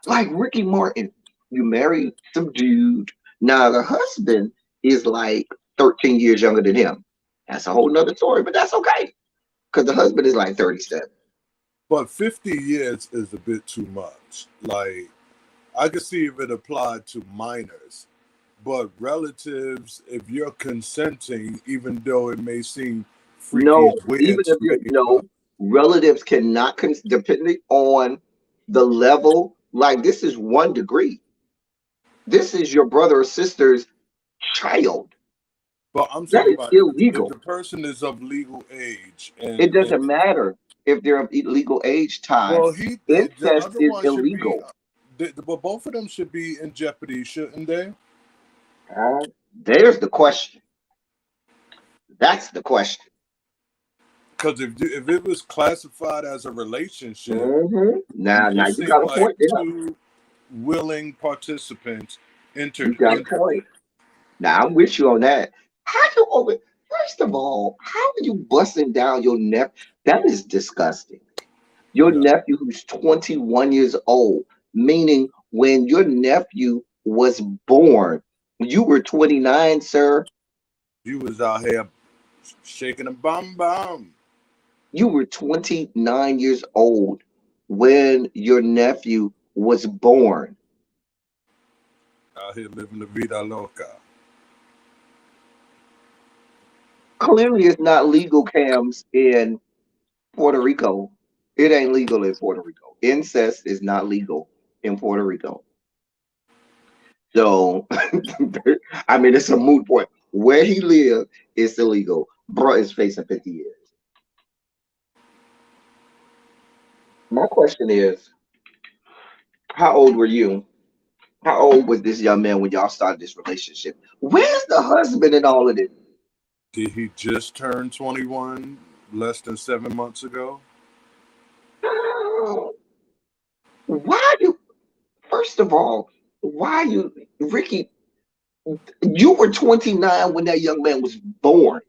Like Ricky Martin, you married some dude. Now the husband is like 13 years younger than him. That's a whole nother story, but that's okay. Because the husband is like 37. but 50 years is a bit too much. Like, I could see if it applied to minors, but relatives, if you're consenting, even though it may seem freaky No, even weird to if you're me, no but relatives cannot depending on the level, like this is 1 degree. This is your brother or sister's child. I'm That talking is about if illegal. the person is of legal age It and doesn't matter if they're of legal age time. well, the Incest other is one should be, illegal. but both of them should be in jeopardy, shouldn't they? There's the question. That's the question. Because if it was classified as a relationship, Now, it you seemed got a like point there. two willing participants You entered got a into point. Now, I'm with you on that. How you over? First of all, how are you busting down your nephew? That is disgusting. Your no. nephew who's 21 years old, meaning when your nephew was born, you were 29, sir. You was out here shaking a bum bum. You were 29 years old when your nephew was born. Out here living the vida loca. Clearly, it's not legal cams in Puerto Rico. It ain't legal in Puerto Rico. Incest is not legal in Puerto Rico. So, I mean, it's a moot point. Where he lived is illegal. Bro is facing 50 years. My question is, how old were you? How old was this young man when y'all started this relationship? Where's the husband in all of this? Did he just turn 21 less than 7 months ago? Why you, first of all, why you, Ricky, you were 29 when that young man was born.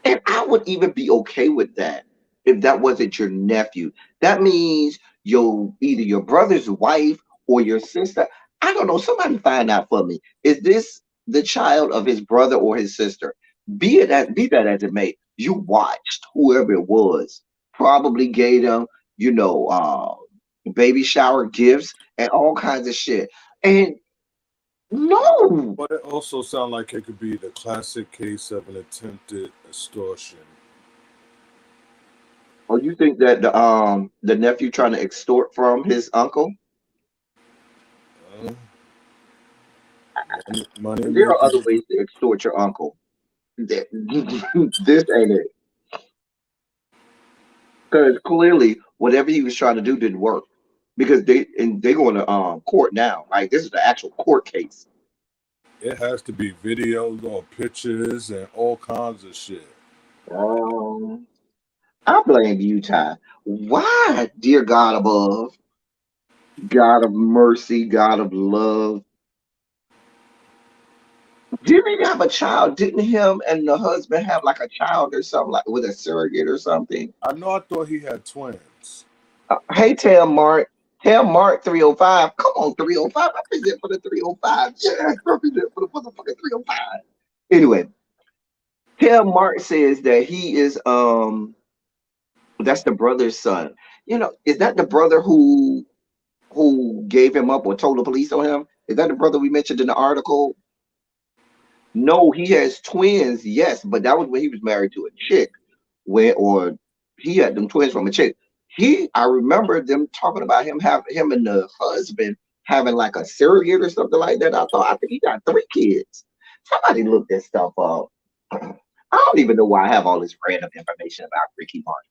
And I would even be okay with that if that wasn't your nephew. That means either your brother's wife or your sister. I don't know. Somebody find out for me. Is this the child of his brother or his sister? Be that as it may, you watched whoever it was, probably gave them, you know, baby shower gifts and all kinds of shit. And no, But it also sounds like it could be the classic case of an attempted extortion. or you think that the nephew trying to extort from his uncle? Uh, money There are other making. ways to extort your uncle. This ain't it. Because clearly, whatever he was trying to do didn't work. Because they going to court now. Like this is the actual court case. It has to be videos or pictures and all kinds of shit. Um, I blame you, Ty. Why, dear God above, God of mercy, God of love, didn't he have a child? Didn't him and the husband have like a child or something, like with a surrogate or something? I know I thought he had twins. Hey, Tell Mark 305. Come on, 305. Represent for the 305. Yeah, represent for the motherfucking 305. Anyway, Tell Mark says that he is that's the brother's son. You know, is that the brother who who gave him up or told the police on him? Is that the brother we mentioned in the article? No, he has twins, yes, but that was when he was married to a chick, when or he had them twins from a chick. I remember them talking about him and the husband having like a surrogate or something like that. I think he got 3 kids. Somebody look this stuff up. I don't even know why I have all this random information about Ricky Martin.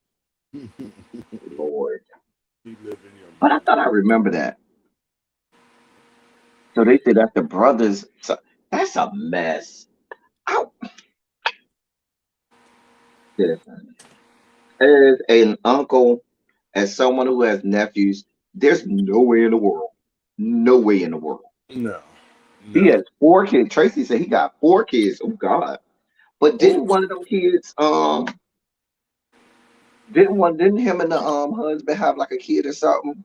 Lord. He live in your But I mind. thought I remember that. So they say that's the brothers. So that's a mess. I, listen, as an uncle, as someone who has nephews, there's no way in the world, no way in the world. No, He no. has 4 kids. Tracy said he got 4 kids. Oh God! But Oh, didn't one of them kids, didn't him and the husband have like a kid or something?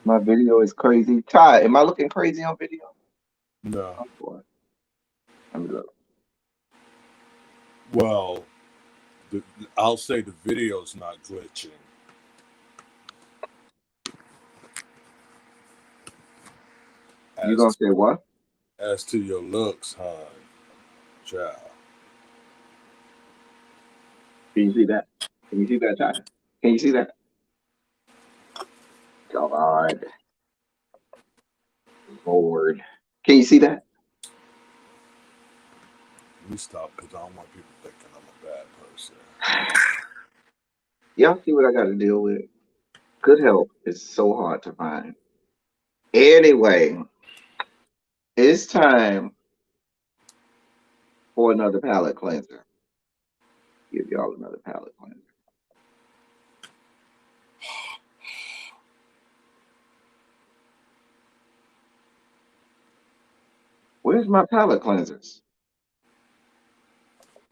My video is crazy. Ty, am I looking crazy on video? no. Oh boy, let me look. Well, I'll say the video's not glitching. You gonna As say what? as to your looks, hon, child. Can you see that? Can you see that, Ty? Can you see that? God, Lord. Can you see that? Let me stop because I don't want people thinking I'm a bad person. Y'all see what I got to deal with? Good help is so hard to find. Anyway, it's time for another palate cleanser. Give y'all another palate cleanser. Where's my palate cleansers?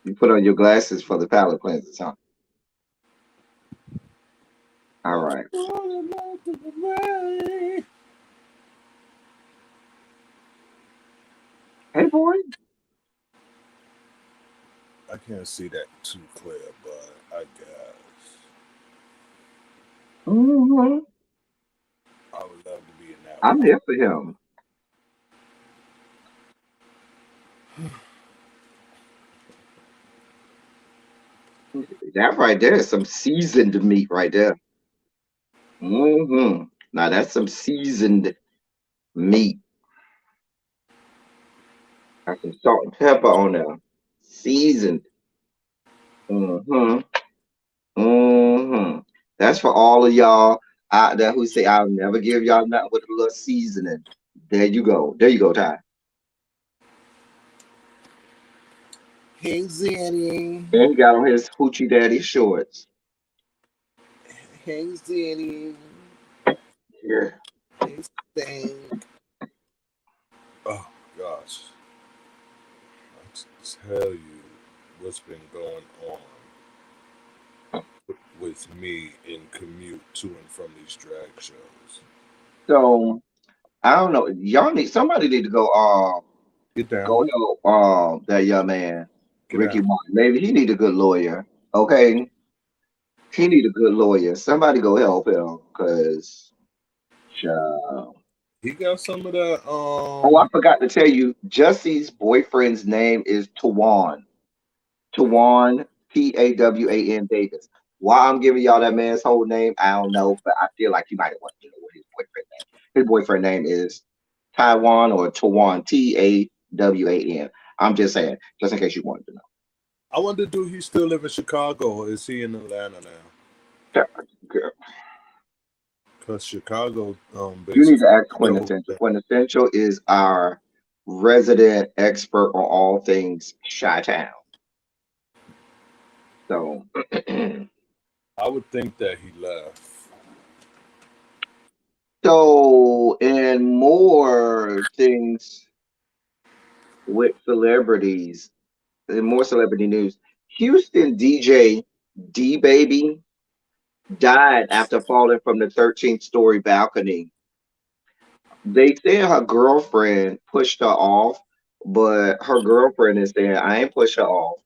You put on your glasses for the palate cleansers, huh? All right. Hey, boy. I can't see that too clear, but I guess Hmm. I would love to be in that I'm one. here for him. That right there is some seasoned meat right there. Hmm. Now that's some seasoned meat. Got some salt and pepper on there. Seasoned. Hmm. Hmm. That's for all of y'all out there who say I'll never give y'all nothing with a little seasoning. There you go. There you go, Ty. Hey, Zanny. And he got on his hoochie daddy shorts. Hey, Zanny. Yeah. Hey, Stank. Oh, gosh. I tell you what's been going on with me in commute to and from these drag shows. So I don't know. Y'all need somebody need to Get down. go help that young man, Get Ricky down. Martin. Maybe he need a good lawyer. Okay. He need a good lawyer. Somebody go help him. Cause child. He got some of that. Oh, I forgot to tell you, Jesse's boyfriend's name is Tawan. Tawan, Tawan Davis. Why I'm giving y'all that man's whole name, I don't know, but I feel like you might want to know what his boyfriend name. His boyfriend name is Taiwan or Tawan, Tawan. I'm just saying, just in case you wanted to know. I wonder, do he still live in Chicago or is he in Atlanta now? Girl, Because Chicago you need to basically ask told Quintessential. that. Quintessential is our resident expert on all things Chi-Town. So, I would think that he left. so and more things with celebrities and more celebrity news. Houston DJ D Baby died after falling from the 13th story balcony. They say her girlfriend pushed her off, but her girlfriend is saying, I ain't push her off.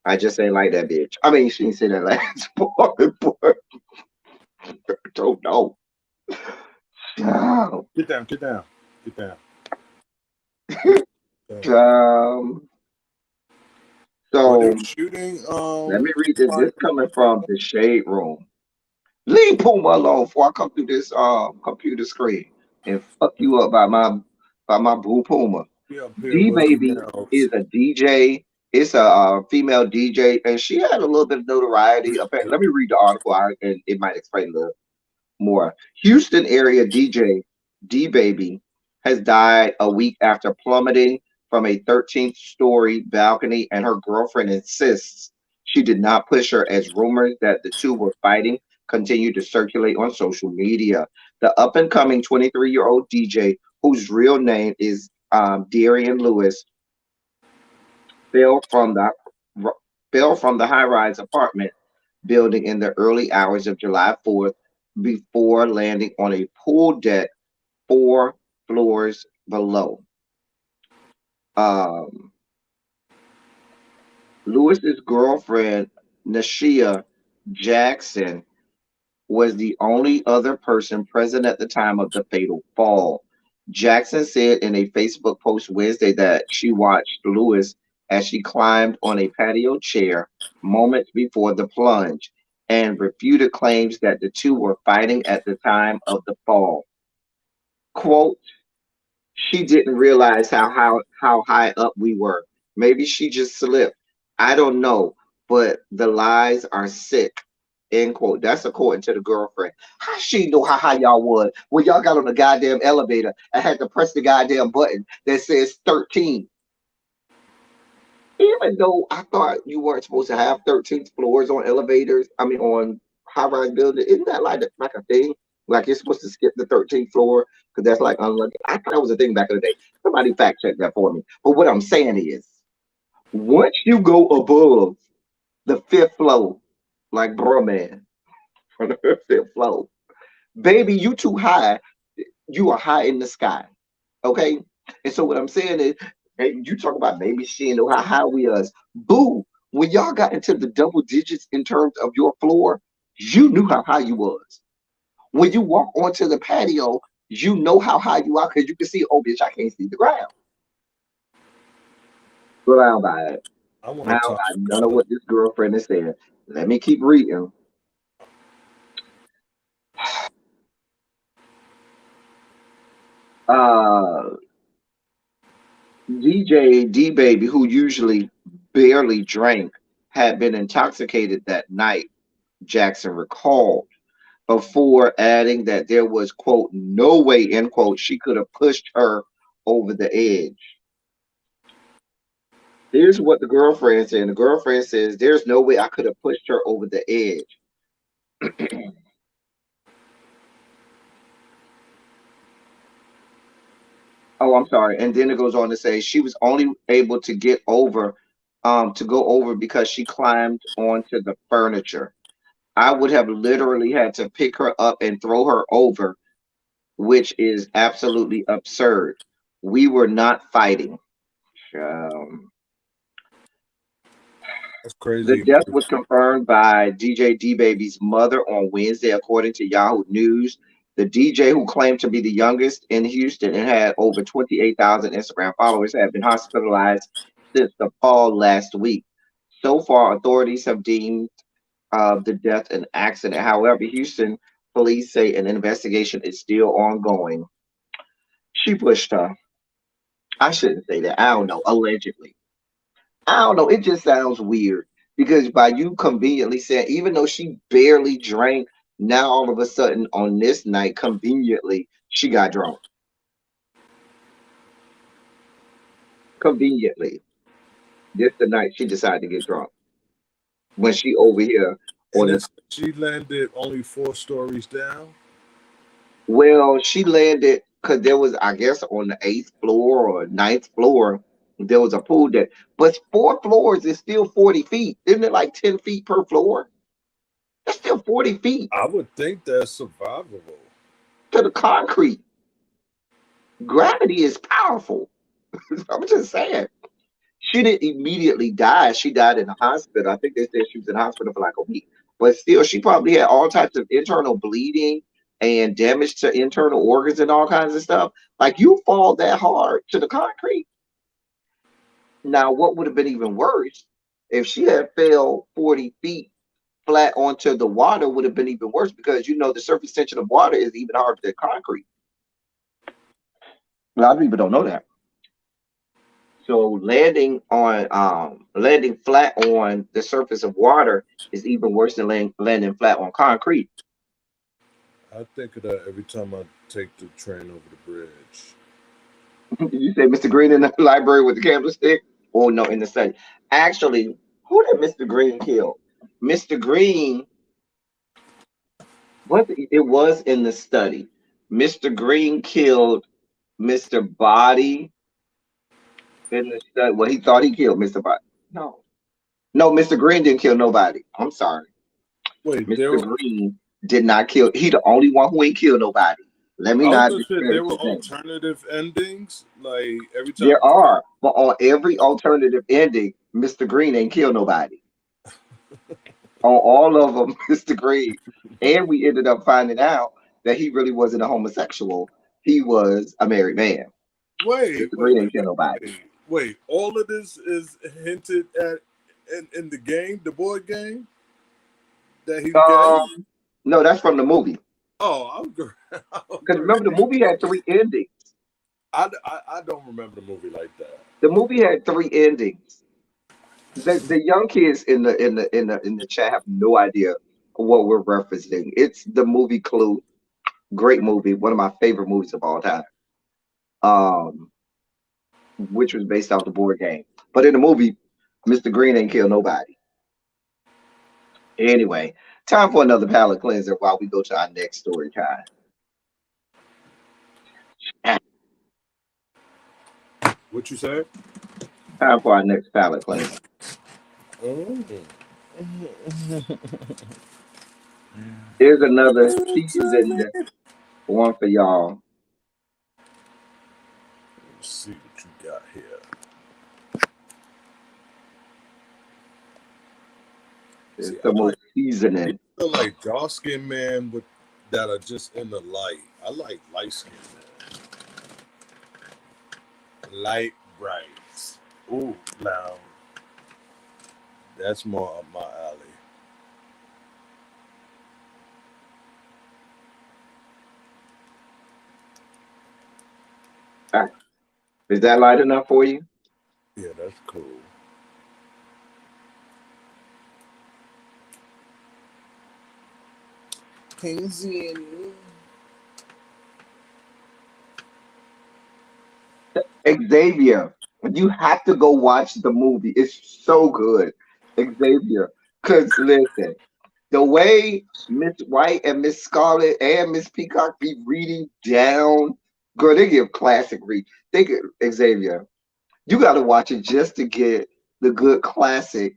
I just ain't like that bitch. I mean, she didn't say that last part, but don't know. Child. Get down, get down, get down. Um, Were so they shooting let me read this. This fire? coming from the shade room. Leave Puma alone before I come through this computer screen and fuck you up by my boo Puma. Be up here D with them Baby is nails. a DJ. It's a female DJ, and she had a little bit of notoriety. Let me read the article, and it might explain a little more. Houston area DJ D Baby has died a week after plummeting from a 13th story balcony, and her girlfriend insists she did not push her, as rumors that the two were fighting continue to circulate on social media. The up and coming 23-year-old DJ, whose real name is Darian Lewis, fell from the fell from the high-rise apartment building in the early hours of July 4th before landing on a pool deck 4 floors below. Um, Lewis's girlfriend, Nashia Jackson, was the only other person present at the time of the fatal fall. Jackson said in a Facebook post Wednesday that she watched Lewis as she climbed on a patio chair moments before the plunge and refuted claims that the two were fighting at the time of the fall. Quote, she didn't realize how high up we were. Maybe she just slipped. I don't know, but the lies are sick. End quote. That's according to the girlfriend. How she know how high y'all was when y'all got on the goddamn elevator and had to press the goddamn button that says 13? Even though I thought you weren't supposed to have 13th floors on elevators, I mean on high-rise building, isn't that like a thing? Like you're supposed to skip the 13th floor because that's like unlucky. I thought that was a thing back in the day. Somebody fact check that for me. But what I'm saying is, once you go above the fifth floor, like bro man, from the fifth floor, baby, you too high. You are high in the sky. Okay? And so what I'm saying is, hey, you talk about maybe she didn't know how high we was. Boo! When y'all got into the double digits in terms of your floor, you knew how high you was. When you walk onto the patio, you know how high you are because you can see, oh bitch, I can't see the ground. But I don't buy it. I want I to don't talk buy none of about what this girlfriend is saying. Let me keep reading. Uh DJ D Baby, who usually barely drank, had been intoxicated that night, Jackson recalled, before adding that there was, quote, no way, end quote, she could have pushed her over the edge. Here's what the girlfriend said. The girlfriend says, there's no way I could have pushed her over the edge. Oh, I'm sorry. And then it goes on to say she was only able to get over, to go over because she climbed onto the furniture. I would have literally had to pick her up and throw her over, which is absolutely absurd. We were not fighting. Um, that's the crazy. death was confirmed by DJ D Baby's mother on Wednesday, according to Yahoo News. The DJ, who claimed to be the youngest in Houston and had over 28,000 Instagram followers, had been hospitalized since the fall last week. So far, authorities have deemed the death an accident. However, Houston police say an investigation is still ongoing. She pushed her. I shouldn't say that. I don't know. Allegedly. I don't know. It just sounds weird because by you conveniently saying, even though she barely drank, now all of a sudden on this night, conveniently, she got drunk. Conveniently. This the night she decided to get drunk. When she over here And on the it's she landed only 4 stories down. well, she landed because there was, I guess, on the eighth floor or ninth floor, there was a pool deck. But 4 floors is still 40 feet. Isn't it like 10 feet per floor? That's still 40 feet I would think that's survivable. to the concrete. Gravity is powerful. I'm just saying. She didn't immediately die. She died in the hospital. I think they said she was in the hospital for like a week. But still, she probably had all types of internal bleeding. and damage to internal organs and all kinds of stuff. Like you fall that hard to the concrete. Now, what would have been even worse if she had fell 40 feet flat onto the water would have been even worse because the surface tension of water is even harder than concrete. A lot of people don't know that. So landing flat on the surface of water is even worse than landing flat on concrete. I think of that every time I take the train over the bridge. You say Mr. Green in the library with the candlestick? Oh no, in the study. Actually, who did Mr. Green kill? Mr. Green it was in the study. Mr. Green killed Mr. Body in the study. Well, he thought he killed Mr. Body. No. No, Mr. Green didn't kill nobody. I'm sorry. Wait, Mr. Green did not kill. He the only one who ain't killed nobody. Let me I was not gonna say there disparage were his name. alternative endings. Like every time There are, but on every alternative ending, Mr. Green ain't killed nobody. On all of them, Mr. Green, and we ended up finding out that he really wasn't a homosexual. He was a married man. wait, Mr. wait, Green wait, ain't killed nobody. wait. All of this is hinted at in the game, the board game, that he's gay. No, that's from the movie. Oh, I'm great. Because remember, the movie had three endings. I don't remember the movie like that. The movie had three endings. The young kids in the chat have no idea what we're referencing. It's the movie Clue. Great movie, one of my favorite movies of all time. Um, which was based off the board game. But in the movie, Mr. Green ain't killed nobody. Anyway, time for another palate cleanser while we go to our next story time. What you say? Time for our next palate cleanser. Here's another seasoned one for y'all. Let's see what you got here. There's See, some more seasoning. I like dark skinned men that are just in the light. I like light skinned men. Light bright. Ooh, now that's more up my alley. Is that light enough for you? Yeah, that's cool. Xavier, you have to go watch the movie. It's so good, Xavier. Because listen, the way Miss White and Miss Scarlet and Miss Peacock be reading down, girl, they give classic read. They get Xavier. You got to watch it just to get the good classic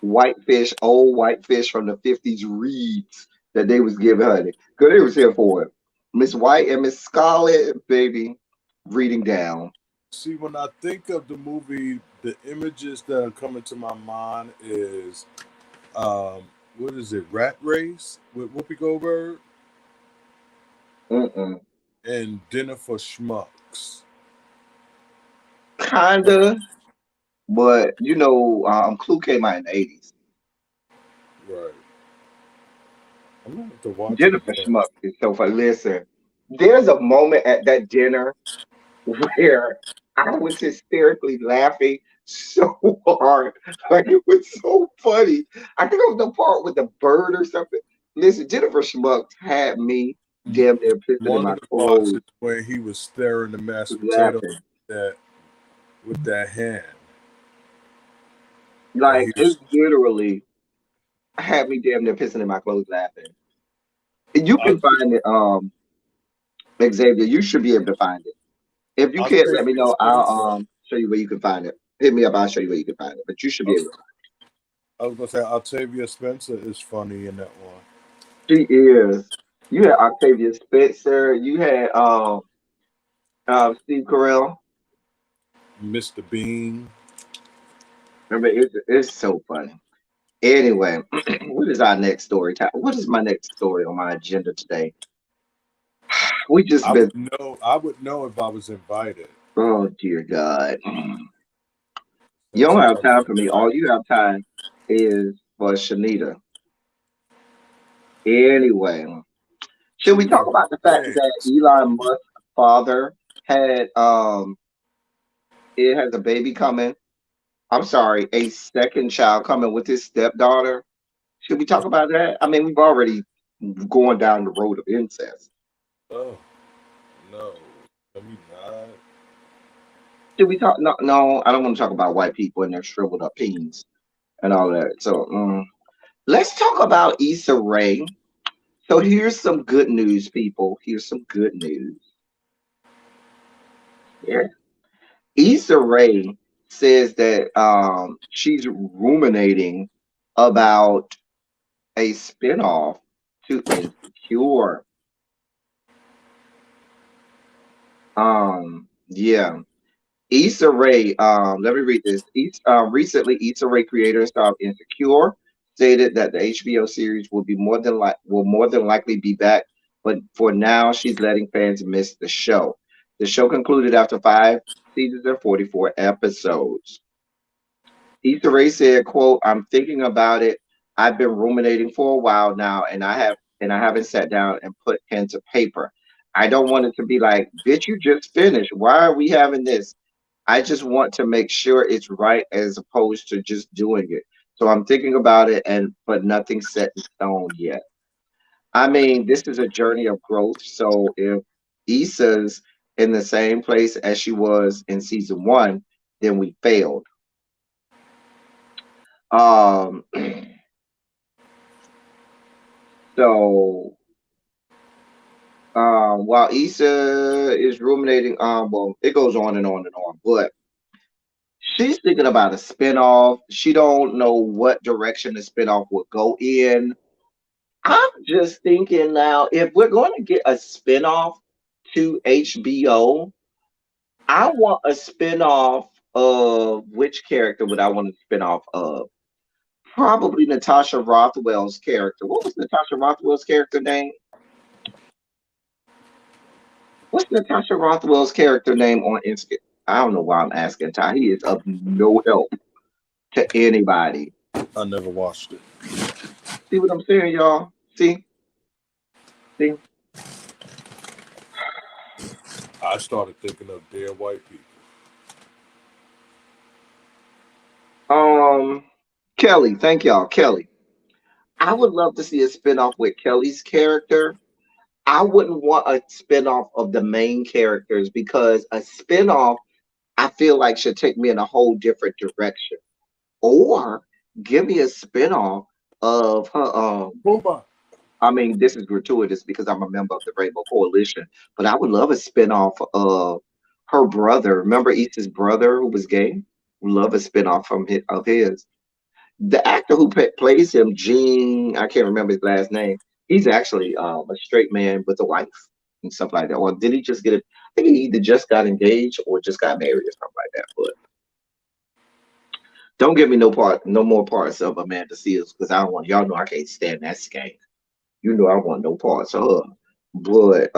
whitefish, old whitefish from the 50s reads that they was giving honey. Girl, they was here for it. Miss White and Miss Scarlet, baby, reading down. See, when I think of the movie, the images that are coming to my mind is what is it, Rat Race with Whoopi Goldberg and Dinner for Schmucks. Kinda, but Clue came out in the 80s. Right. I'm gonna have to watch it Jennifer again. Schmuck is so funny. Listen, there's a moment at that dinner where I was hysterically laughing so hard. Like it was so funny. I think it was the part with the bird or something. Listen, Jennifer Schmuck had me damn near pissing in One my of the parts clothes is when he was stirring the mashed potato laughing. with that hand. Like it literally had me damn near pissing in my clothes laughing. You can find it, Xavier. You should be able to find it. If you can't, let me know. I'll show you where you can find it. Hit me up. I'll show you where you can find it. But you should be able to find I was gonna say Octavia Spencer is funny in that one. it. She is. You had Octavia Spencer. You had Steve Carell. Mr. Bean. Remember, it's so funny. Anyway, what is our next story? What is my next story on my agenda today? We just I been. would know. I would know if I was invited. Oh dear God. You Since don't I have was time for me. All invited. you have time is for Shanita. Anyway, should we talk Shanita about the fact that Banks. Elon Musk's father had it has a baby coming? I'm sorry, a second child coming with his stepdaughter. Should we talk about that? I mean, we've already going down the road of incest. Oh no, let me not. Should we talk? No, no, I don't want to talk about white people and their shriveled up peens and all that. So let's talk about Issa Rae. So here's some good news, people. Here's some good news. Yeah. Issa Rae says that she's ruminating about a spinoff to Insecure. Yeah. Issa Rae, let me read this. Recently, Issa Rae, creator and star of Insecure, stated that the HBO series will more than likely be back, but for now, she's letting fans miss the show. The show concluded after 5 seasons and 44 episodes. Issa Rae said, "quote I'm thinking about it. I've been ruminating for a while now, and I haven't sat down and put pen to paper. I don't want it to be like, bitch, you just finished. Why are we having this? I just want to make sure it's right as opposed to just doing it. So I'm thinking about it, and but nothing's set in stone yet. I mean, this is a journey of growth. So if Issa's in the same place as she was in season one, then we failed. Um, so while Issa is ruminating, well, it goes on and on and on, but she's thinking about a spinoff. She don't know what direction the spinoff would go in. I'm just thinking now, if we're going to get a spinoff to HBO, I want a spinoff of which character would I want a spinoff of? Probably Natasha Rothwell's character. What was Natasha Rothwell's character name? What's Natasha Rothwell's character name on Instagram? I don't know why I'm asking Ty. He is of no help to anybody. I never watched it. See what I'm saying, y'all? See? See? I started thinking of dead white people. Um, Kelly, thank y'all. Kelly. I would love to see a spinoff with Kelly's character. I wouldn't want a spinoff of the main characters because a spinoff, I feel like, should take me in a whole different direction. Or give me a spinoff of her. Boomba. I mean, this is gratuitous because I'm a member of the Rainbow Coalition, but I would love a spinoff of her brother. Remember Issa's brother who was gay? Love a spinoff of his. The actor who plays him, Gene, I can't remember his last name. He's actually a straight man with a wife and stuff like that. Or did he just get it? I think he either just got engaged or just got married or something like that. But don't give me no more parts of Amanda Seals because I don't want y'all know I can't stand that skank. You know I want no parts of her. But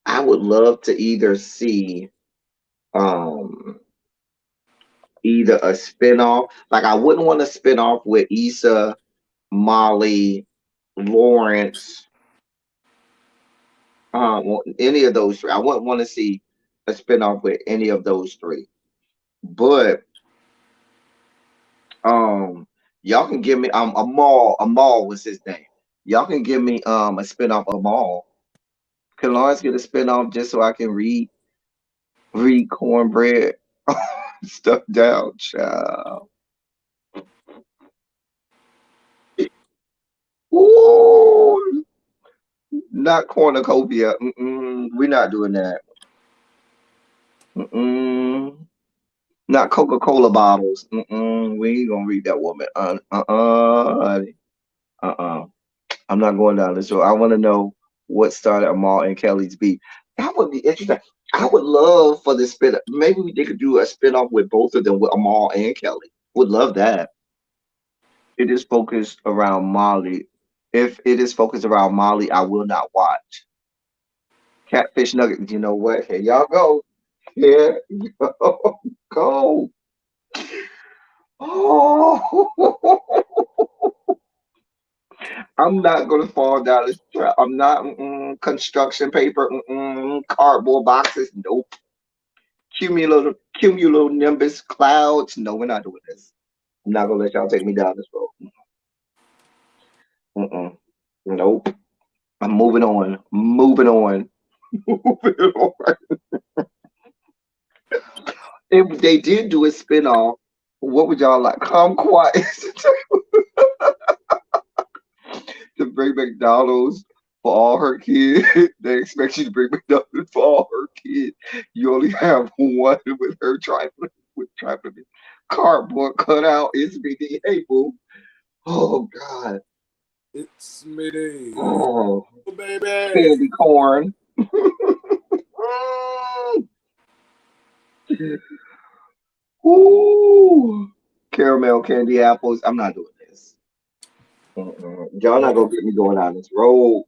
I would love to either see um either a spinoff. Like I wouldn't want a spinoff with Issa, Molly, Lawrence, well, any of those three. I wouldn't want to see a spinoff with any of those three. But um y'all can give me Amal was his name. Y'all can give me a spinoff of Amal. Can Lawrence get a spinoff just so I can read cornbread stuff down, child? Ooh, not cornucopia. We're not doing that. Mm-mm. Not Coca-Cola bottles. We ain't gonna read that woman. Honey. Uh-uh. I'm not going down this road. I want to know what started Amal and Kelly's beef. That would be interesting. I would love for this spin. Maybe they could do a spin-off with both of them with Amal and Kelly. Would love that. it is focused around Molly. If it is focused around Molly, I will not watch. Catfish nugget. You know what? Here y'all go. Here y'all go. Oh, I'm not gonna fall down this trap. I'm not construction paper, cardboard boxes. Nope. Cumulonimbus clouds. No, we're not doing this. I'm not gonna let y'all take me down this road. Mm-mm. Nope. I'm moving on. Moving on. Moving on. If they did do a spinoff, what would y'all like? Kumquat to bring McDonald's for all her kids. They expect you to bring McDonald's for all her kids. You only have one with her trifling with trifling cardboard cutout. It's me. Hey boo. Oh God. It's me, Oh, oh, baby. candy corn. Ooh. Caramel candy apples. I'm not doing this. Y'all not gonna Well, get me going down this road.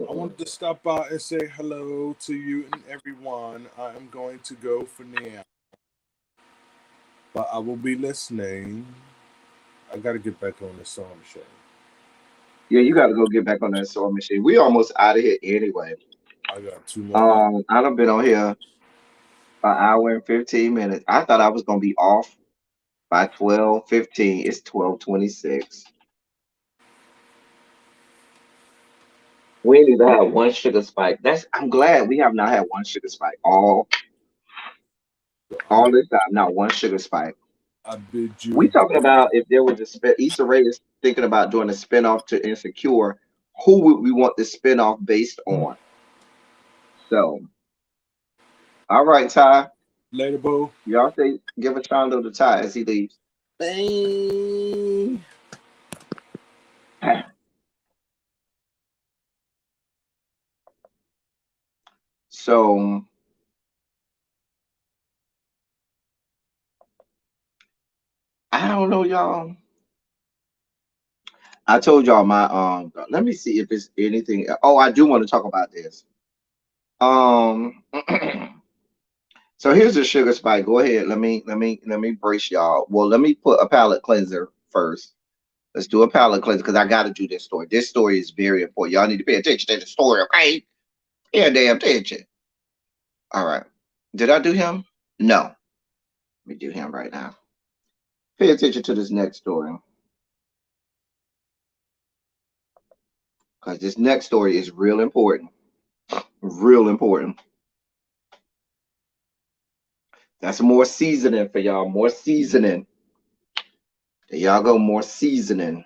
I Mm-mm. wanted to stop by and say hello to you and everyone. I am going to go for now, but I will be listening. I got to get back on the song show. Yeah, you gotta go get back on that sewing machine. We almost out of here anyway. I got 2 more hours. I done been on here an hour and 15 minutes. I thought I was gonna be off by 12:15. It's 12:26. We ain't even had one sugar spike. I'm glad we have not had one sugar spike So all this time. Not one sugar spike. I bid you We talking adieu. about if there was a Issa Rae is thinking about doing a spinoff to Insecure. Who would we want the spinoff based on? So, all right, Ty. Later, boo. Y'all say give a Chondo to Ty as he leaves. Bye. So I don't know, y'all. I told y'all my let me see if there's anything. Oh, I do want to talk about this. Um so here's the sugar spike. Go ahead. Let me brace y'all. Well, let me put a palate cleanser first. Let's do a palate cleanser because I gotta do this story. This story is very important. Y'all need to pay attention to the story, okay? Pay damn attention. All right. Did I do him? No. Let me do him right now. Pay attention to this next story. Because this next story is real important. Real important. That's more seasoning for y'all. More seasoning. There y'all go. More seasoning.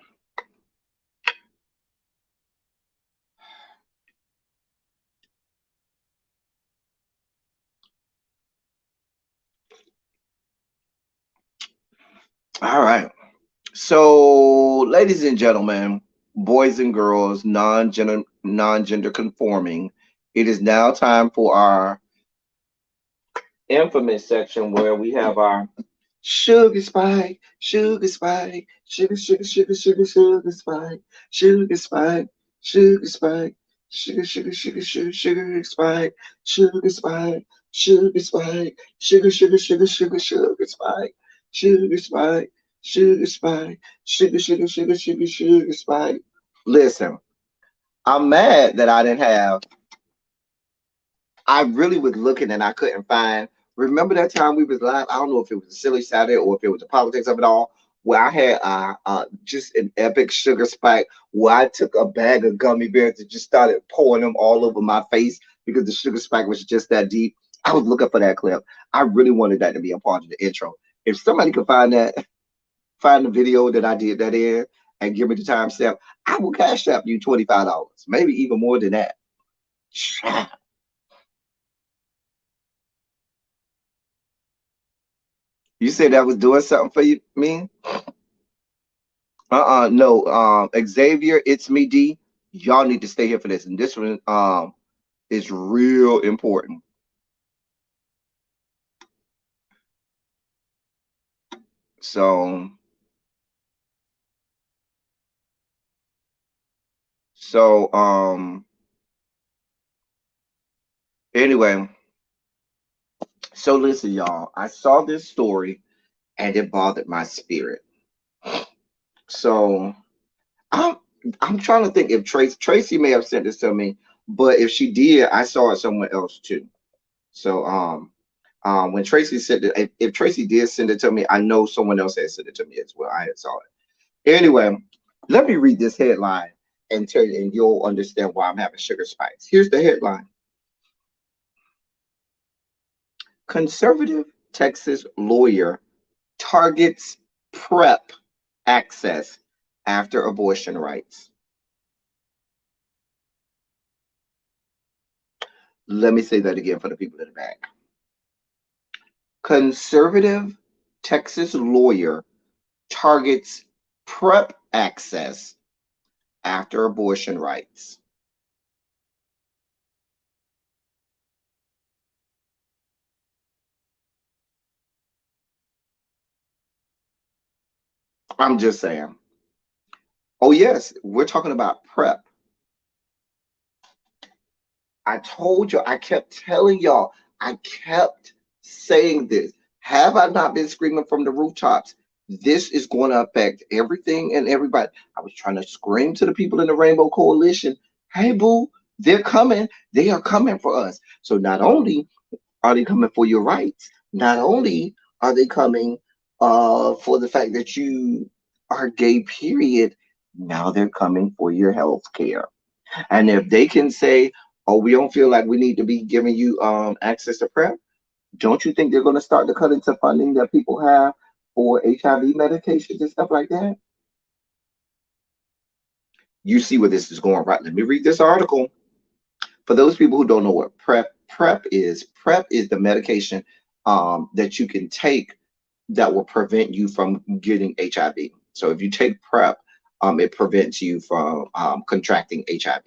All right. So, ladies and gentlemen, boys and girls, non-gender conforming, it is now time for our infamous section where we have our sugar spike, sugar spike, sugar, sugar, sugar, sugar, sugar spike, sugar spike, sugar spike, sugar, sugar, sugar, sugar, sugar spike, sugar spike, sugar spike, sugar, sugar, sugar, sugar, sugar spike, sugar spike, sugar spike, sugar, sugar, sugar, sugar, sugar spike. Listen, I'm mad that I didn't have I really was looking and I couldn't find. Remember that time we was live? I don't know if it was a silly Saturday or if it was the politics of it all, where I had just an epic sugar spike where I took a bag of gummy bears and just started pouring them all over my face because the sugar spike was just that deep. I was looking for that clip. I really wanted that to be a part of the intro. If somebody could find that, find the video that I did that in and give me the timestamp, I will cash up you $25, maybe even more than that. You said that was doing something for you, me? No. Xavier, it's me, D. Y'all need to stay here for this, and this one is real important. So So anyway, so listen, y'all. I saw this story and it bothered my spirit. So I'm I'm trying to think if Tracy may have sent this to me, but if she did, I saw it somewhere else too. So when Tracy sent it, if Tracy did send it to me, I know someone else had sent it to me as well. I had saw it. Anyway, let me read this headline and tell you, and you'll understand why I'm having sugar spikes. Here's the headline: Conservative Texas lawyer targets PrEP access after abortion rights. Let me say that again for the people in the back. Conservative Texas lawyer targets PrEP access after abortion rights. I'm just saying. Oh, yes, we're talking about PrEP. I told you, I kept telling y'all, I kept saying this. Have I not been screaming from the rooftops? This is going to affect everything and everybody. I was trying to scream to the people in the Rainbow Coalition, hey, boo, they're coming. They are coming for us. So not only are they coming for your rights, not only are they coming for the fact that you are gay, period, now they're coming for your health care. And if they can say, "Oh, we don't feel like we need to be giving you access to PrEP," don't you think they're going to start to cut into funding that people have for HIV medications and stuff like that? You see where this is going, right? Let me read this article. For those people who don't know what PrEP is the medication that you can take that will prevent you from getting HIV. So if you take PrEP, it prevents you from contracting HIV.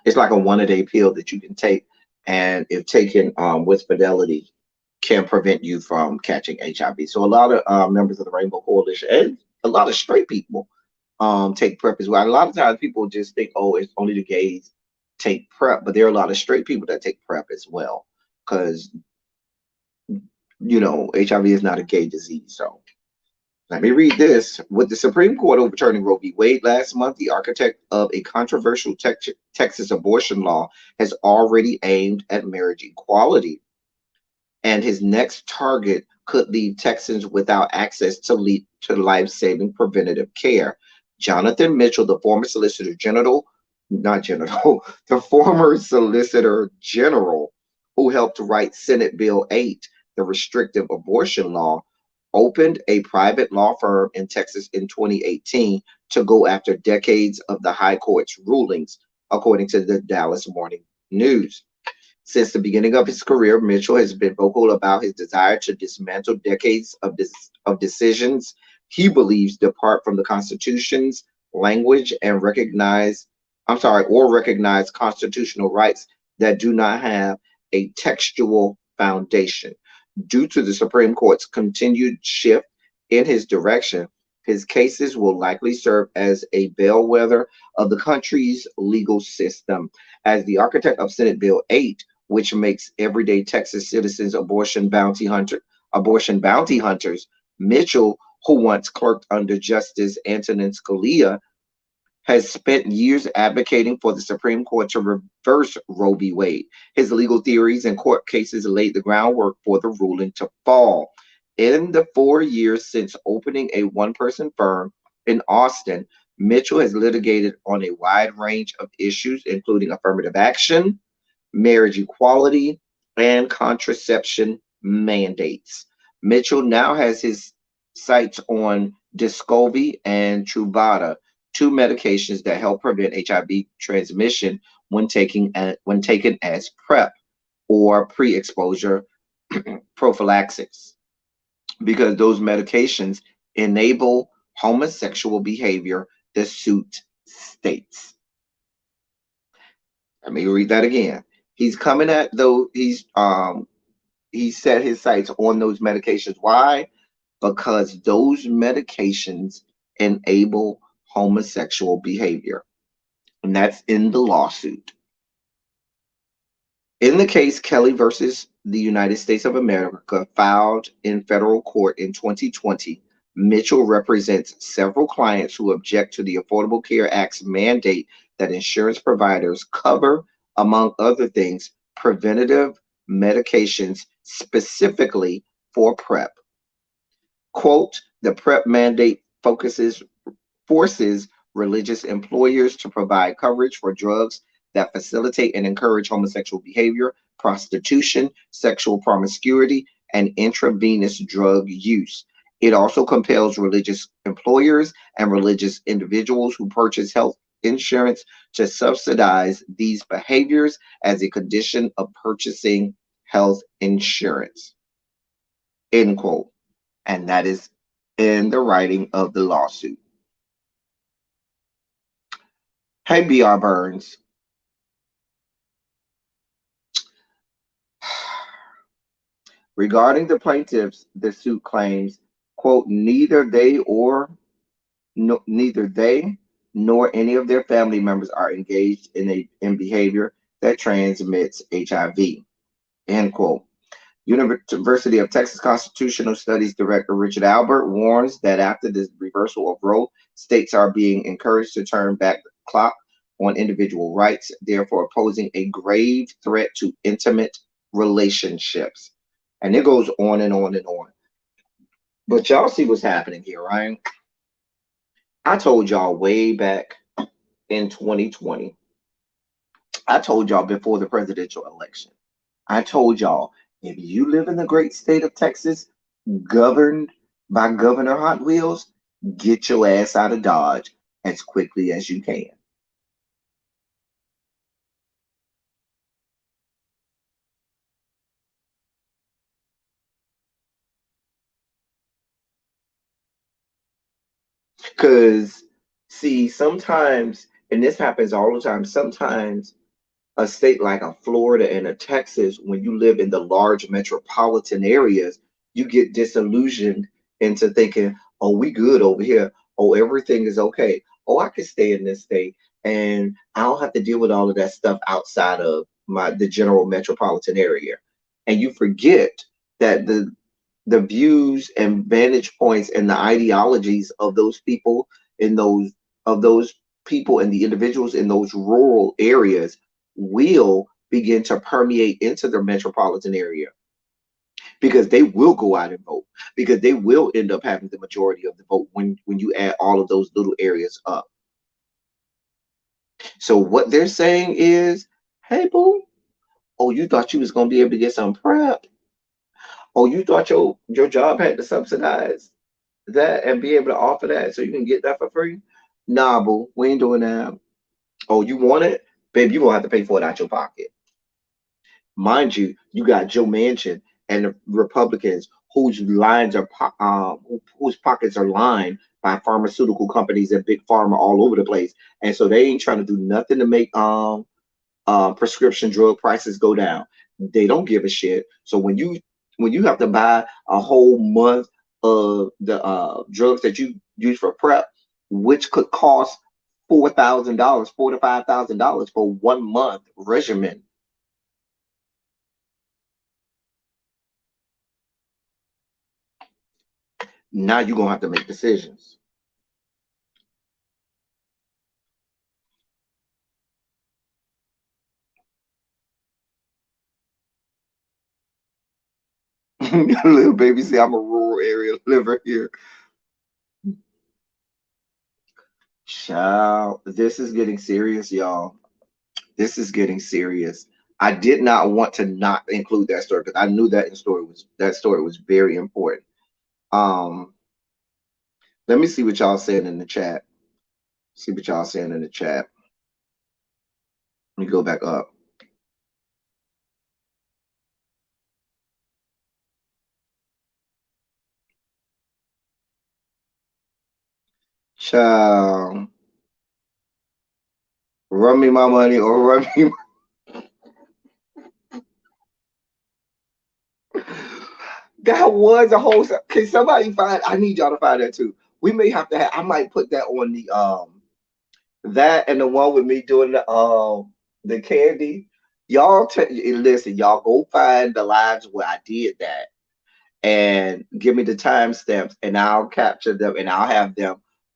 It's like a one-a-day pill that you can take, and if taken with fidelity, can prevent you from catching HIV. So a lot of members of the Rainbow Coalition and a lot of straight people take PrEP as well. And a lot of times people just think, oh, it's only the gays take PrEP, but there are a lot of straight people that take PrEP as well, because HIV is not a gay disease. So let me read this. With the Supreme Court overturning Roe v. Wade last month, the architect of a controversial Texas abortion law has already aimed at marriage equality, and his next target could leave Texans without access to life-saving preventative care. Jonathan Mitchell, the former Solicitor General, not General, the former Solicitor General who helped write Senate Bill 8, the restrictive abortion law, opened a private law firm in Texas in 2018 to go after decades of the high court's rulings, according to the Dallas Morning News. Since the beginning of his career, Mitchell has been vocal about his desire to dismantle decades of decisions he believes depart from the Constitution's language and recognize constitutional rights that do not have a textual foundation. Due to the Supreme Court's continued shift in his direction, his cases will likely serve as a bellwether of the country's legal system. As the architect of Senate Bill 8, which makes everyday Texas citizens abortion bounty hunters, Mitchell, who once clerked under Justice Antonin Scalia, has spent years advocating for the Supreme Court to reverse Roe v. Wade. His legal theories and court cases laid the groundwork for the ruling to fall. In the 4 years since opening a one-person firm in Austin, Mitchell has litigated on a wide range of issues, including affirmative action, marriage equality, and contraception mandates. Mitchell now has his sights on Descovy and Truvada, two medications that help prevent HIV transmission when taken as PrEP or pre-exposure prophylaxis, because those medications enable homosexual behavior, the suit states. Let me read that again. He's coming at those. He set his sights on those medications. Why? Because those medications enable homosexual behavior. and that's in the lawsuit. In the case Kelly versus the United States of America, filed in federal court in 2020, Mitchell represents several clients who object to the Affordable Care Act's mandate that insurance providers cover, among other things, preventative medications specifically for PrEP. Quote, the PrEP mandate forces religious employers to provide coverage for drugs that facilitate and encourage homosexual behavior, prostitution, sexual promiscuity, and intravenous drug use. It also compels religious employers and religious individuals who purchase health insurance to subsidize these behaviors as a condition of purchasing health insurance. End quote. And that is in the writing of the lawsuit. Hey, B.R. Burns. Regarding the plaintiffs, the suit claims, quote, neither they nor any of their family members are engaged in behavior that transmits HIV, end quote. University of Texas Constitutional Studies Director Richard Albert warns that after the reversal of Roe, states are being encouraged to turn back the clock on individual rights, therefore posing a grave threat to intimate relationships. And it goes on and on and on. But y'all see what's happening here, right? I told y'all way back in 2020. I told y'all before the presidential election. I told y'all, if you live in the great state of Texas, governed by Governor Hot Wheels, get your ass out of Dodge as quickly as you can. Because, see, sometimes, and this happens all the time, sometimes a state like a Florida and a Texas, when you live in the large metropolitan areas, you get disillusioned into thinking, oh, we good over here. Oh, everything is okay. Oh, I can stay in this state and I don't have to deal with all of that stuff outside of the general metropolitan area. And you forget that the views and vantage points and the ideologies of those people in those people and the individuals in those rural areas will begin to permeate into the metropolitan area, because they will go out and vote, because they will end up having the majority of the vote when you add all of those little areas up. So what they're saying is, hey boo, oh, you thought you was going to be able to get some PrEP? Oh, you thought your job had to subsidize that and be able to offer that so you can get that for free? Nah, boo, we ain't doing that. Oh, you want it? Babe, you're going to have to pay for it out your pocket. Mind you, you got Joe Manchin and the Republicans whose whose pockets are lined by pharmaceutical companies and big pharma all over the place, and so they ain't trying to do nothing to make prescription drug prices go down. They don't give a shit. So when you have to buy a whole month of the drugs that you use for PrEP, which could cost $4,000, $4,000 to $5,000 for 1 month regimen. Now you're gonna have to make decisions. Little baby see I'm a rural area liver here. Child, this is getting serious, y'all. This is getting serious. I did not want to not include that story because I knew that story was very important. Um, let me see what y'all saying in the chat. See what y'all saying in the chat. Let me go back up. Child, run me my money or run me. That was a whole. Can somebody find? I need y'all to find that too. We may have to. I might put that on That and the one with me doing the candy. Y'all listen, y'all go find the lives where I did that and give me the timestamps and I'll capture them and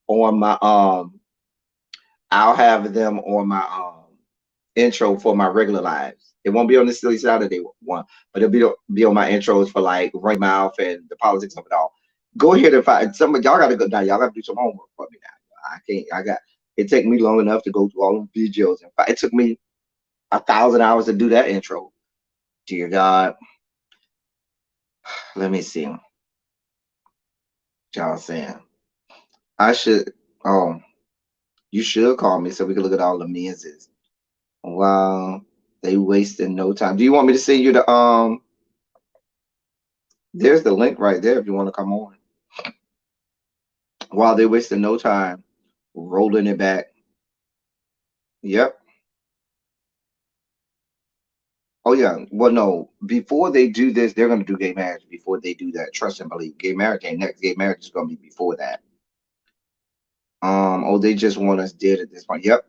on my I'll have them on my intro for my regular lives. It won't be on the Silly Saturday one, but be on my intros for like Running Mouth and the politics of it all. Go ahead and find some of y'all gotta go now. Y'all gotta do some homework for me now. I can't I got it take me long enough to go through all them videos. It took me 1,000 hours to do that intro. Dear God, let me see. What y'all saying. I should oh, you should call me so we can look at all the men's. Wow, they wasted no time. Do you want me to send you the there's the link right there if you want to come on. While they wasted no time rolling it back. Yep. Oh yeah. Well, no. Before they do this, they're gonna do gay marriage. Before they do that, trust and believe. Gay marriage ain't next. Gay marriage is gonna be before that. Oh, they just want us dead at this point. Yep.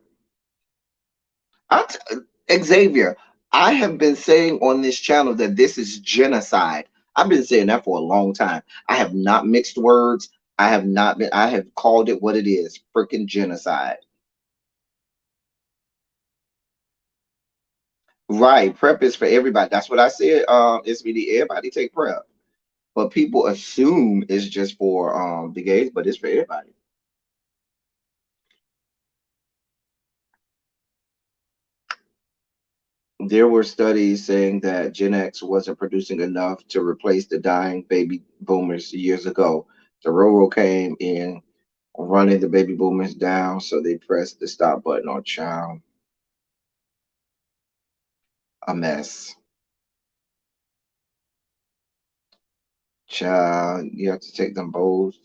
Xavier, I have been saying on this channel that this is genocide. I've been saying that for a long time. I have not mixed words. I have not been. I have called it what it is. Freaking genocide. Right. Prep is for everybody. That's what I said. It's really everybody take prep. But people assume it's just for the gays, but it's for everybody. There were studies saying that Gen X wasn't producing enough to replace the dying baby boomers years ago. The Roro came in running the baby boomers down, so they pressed the stop button on child. A mess. Child, you have to take them both.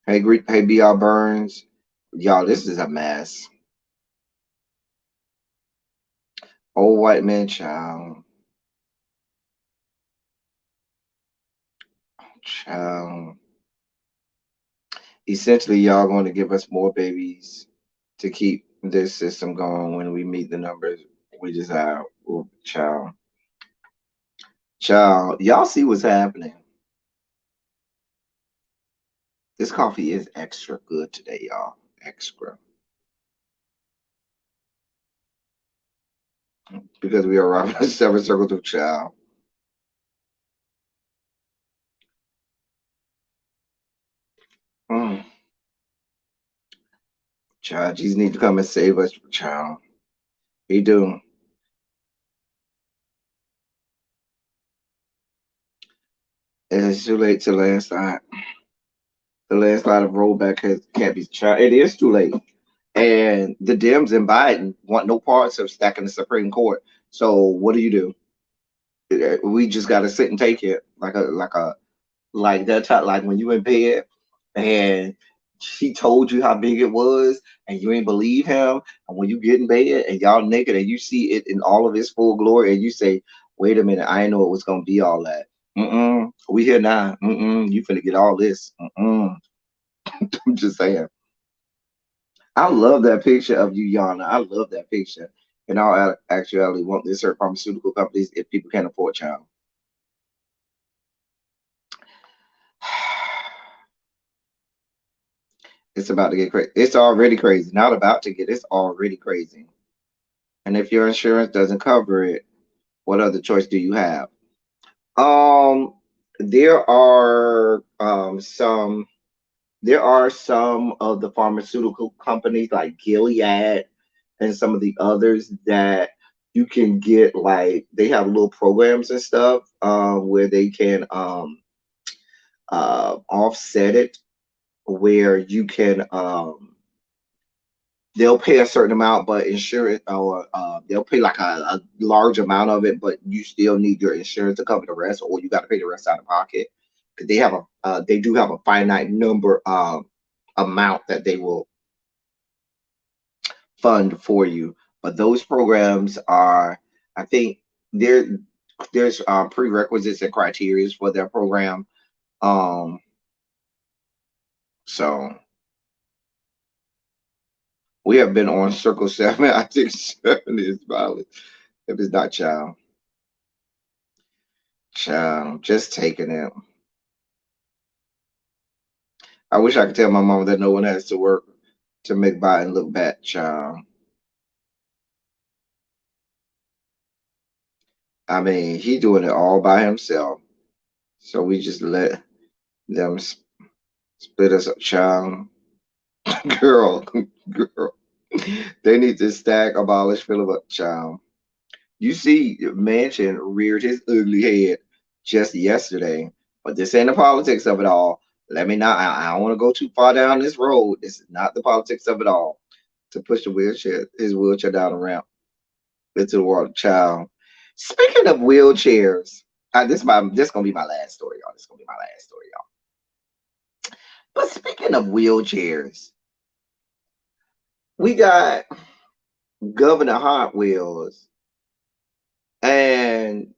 Hey, BR Burns. Y'all, this is a mess. Old white man, child. Child. Essentially, y'all going to give us more babies to keep this system going when we meet the numbers we desire. Ooh, child. Child, y'all see what's happening. This coffee is extra good today, y'all. Extra. Because we are around a seven circles of child. Mm. Child, Jesus need to come and save us, child. He do. It's too late to landslide. The landslide of rollback can't be child. It is too late. And the Dems and Biden want no parts of stacking the Supreme Court. So what do? We just gotta sit and take it like that time, like when you in bed and he told you how big it was and you ain't believe him, and when you get in bed and y'all naked and you see it in all of its full glory and you say, wait a minute, I ain't know it was gonna be all that. We here now. You finna get all this. I'm just saying. I love that picture of you, Yana. I love that picture. And I'll actually want this hurt pharmaceutical companies if people can't afford child. It's about to get crazy. It's already crazy. Not about to get. It's already crazy. And if your insurance doesn't cover it, what other choice do you have? Um, there are some. There are some of the pharmaceutical companies like Gilead and some of the others that you can get like they have little programs and stuff where they can offset it where you can they'll pay a certain amount, but insurance or they'll pay like a large amount of it, but you still need your insurance to cover the rest, or you got to pay the rest out of pocket. Because they do have a finite number amount that they will fund for you. But those programs are, I think, there there's prerequisites and criteria for their program. Um, so We have been on Circle 7. I think 7 is violent. If it's not child. Child. Just taking it. I wish I could tell my mom that no one has to work to make Biden look bad, child. I mean, he doing it all by himself. So we just let them split us up, child. Girl, girl. They need to stack, abolish, fill up, child. You see, Manchin reared his ugly head just yesterday, but this ain't the politics of it all. Let me not. I don't want to go too far down this road. This is not the politics of it all. To push his wheelchair down the ramp into the water, child. Speaking of wheelchairs, this gonna be my last story, y'all. This gonna be my last story, y'all. But speaking of wheelchairs, we got Governor Hot Wheels and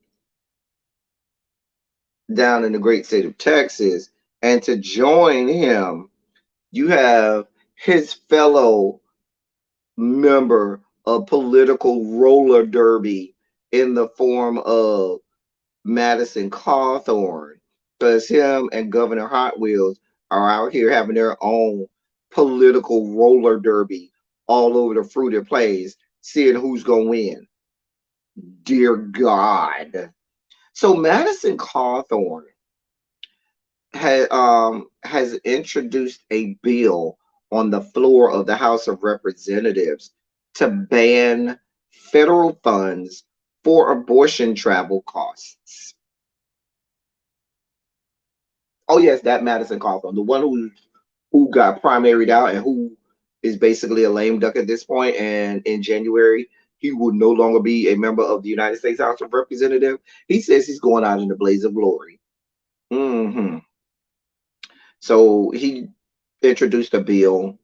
down in the great state of Texas, and to join him, you have his fellow member of political roller derby in the form of Madison Cawthorn, because him and Governor Hot Wheels are out here having their own political roller derby all over the fruited plains, seeing who's gonna win. Dear God. So Madison Cawthorn has introduced a bill on the floor of the House of Representatives to ban federal funds for abortion travel costs. Oh yes, that Madison Cawthorn, the one who got primaried out and who is basically a lame duck at this point. And in January, he will no longer be a member of the United States House of Representatives. He says he's going out in the blaze of glory. So he introduced a bill.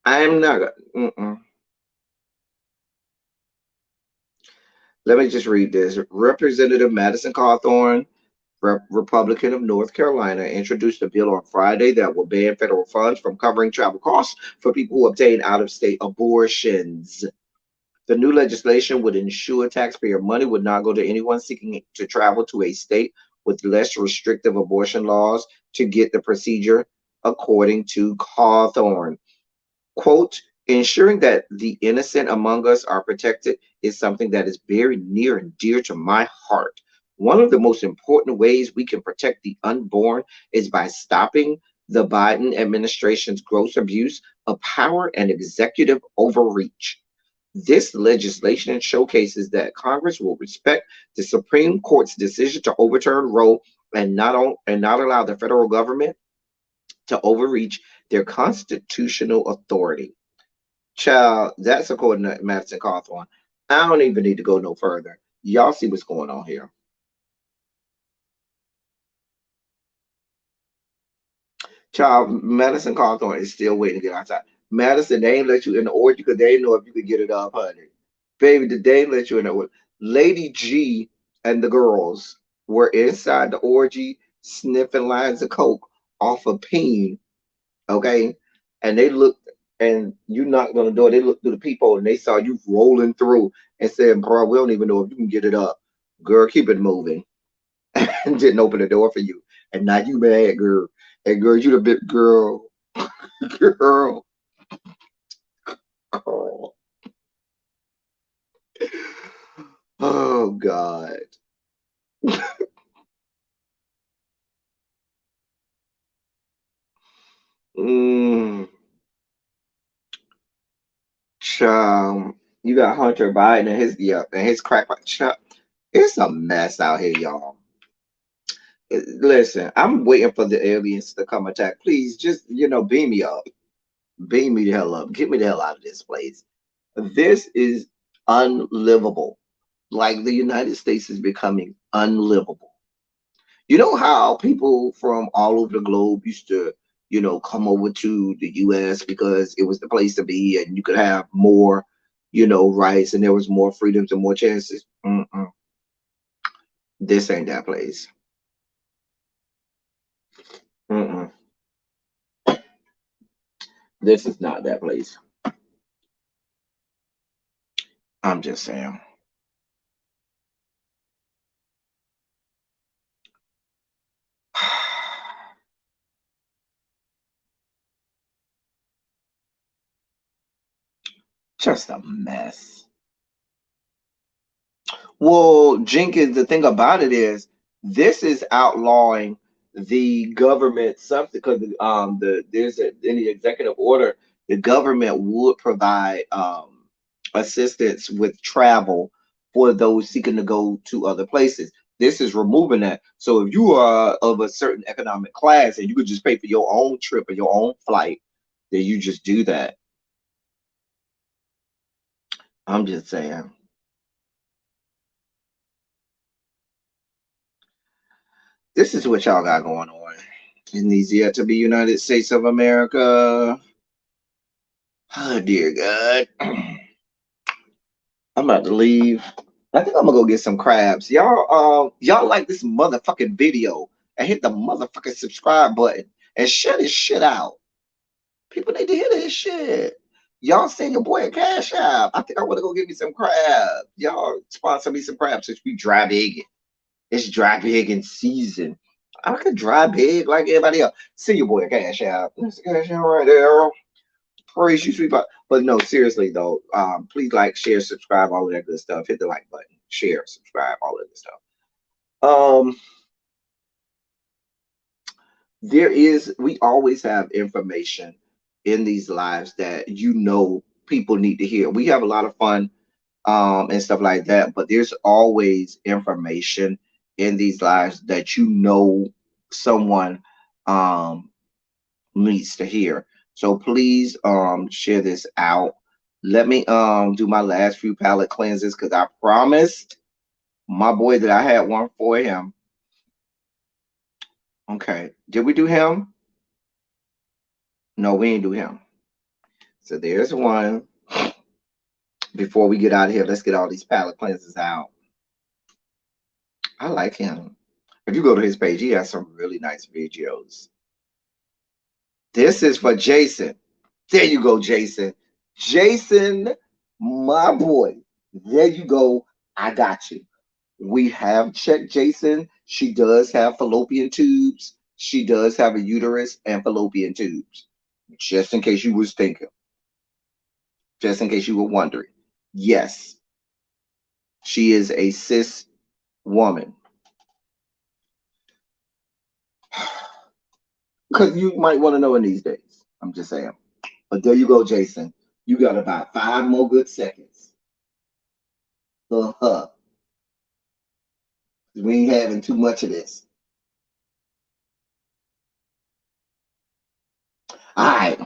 I'm not. Let me just read this. Representative Madison Cawthorn, Republican of North Carolina, introduced a bill on Friday that will ban federal funds from covering travel costs for people who obtain out-of-state abortions. The new legislation would ensure taxpayer money would not go to anyone seeking to travel to a state with less restrictive abortion laws to get the procedure, according to Cawthorn. Quote, ensuring that the innocent among us are protected is something that is very near and dear to my heart. One of the most important ways we can protect the unborn is by stopping the Biden administration's gross abuse of power and executive overreach. This legislation showcases that Congress will respect the Supreme Court's decision to overturn Roe and not allow the federal government to overreach their constitutional authority. Child, that's according to Madison Cawthorn. I don't even need to go no further. Y'all see what's going on here. Child, Madison Cawthorn is still waiting to get outside. Madison, they ain't let you in the orgy because they didn't know if you could get it up, honey. Baby, did they let you in the orgy? Lady G and the girls were inside the orgy sniffing lines of coke off a peen, okay? And they looked, and you knocked on the door. They looked through the peephole and they saw you rolling through and said, bro, we don't even know if you can get it up. Girl, keep it moving. And didn't open the door for you. And now you mad, girl. And girl, you the bit girl. Girl. Oh, oh God. Mm, Child, you got Hunter Biden and his crack. Child, it's a mess out here, y'all. Listen, I'm waiting for the aliens to come attack. Please, just beam me up, beam me the hell up, get me the hell out of this place. This is unlivable. Like the United States is becoming unlivable. You know how people from all over the globe used to, come over to the US because it was the place to be and you could have more, rights and there was more freedoms and more chances. This ain't that place. Mm-mm. This is not that place. I'm just saying. Just a mess. Well, Jenkins, the thing about it is, this is outlawing the government something because there's in the executive order, the government would provide assistance with travel for those seeking to go to other places. This is removing that. So if you are of a certain economic class and you could just pay for your own trip or your own flight, then you just do that. I'm just saying. This is what y'all got going on in these yet to be United States of America. Oh dear God. I'm about to leave. I think I'm gonna go get some crabs. Y'all like this motherfucking video and hit the motherfucking subscribe button and share this shit out. People need to hear this shit. Y'all send your boy a cash app. I think I want to go get me some crabs. Y'all sponsor me some crabs since we dry big. It's dry big in season. I could dry big like everybody else. See your boy a cash app. There's a cash app right there. Praise you, sweet. But no, seriously though, please like, share, subscribe, all of that good stuff. Hit the like button, share, subscribe, all of this stuff. We always have information in these lives that people need to hear. We have a lot of fun and stuff like that, but there's always information in these lives that someone um needs to hear. So please share this out. Let me do my last few palette cleanses because I promised my boy that I had one for him. Okay, did we do him? No, we ain't do him. So there's one. Before we get out of here, let's get all these palette cleanses out. I like him. If you go to his page, he has some really nice videos. This is for Jason. There you go, Jason. Jason, my boy. There you go. I got you. We have checked Jason. She does have fallopian tubes. She does have a uterus and fallopian tubes. Just in case you was thinking. Just in case you were wondering. Yes. She is a cis woman. Because you might want to know in these days. I'm just saying. But there you go, Jason. You got about 5 more good seconds. Uh-huh. We ain't having too much of this. All right.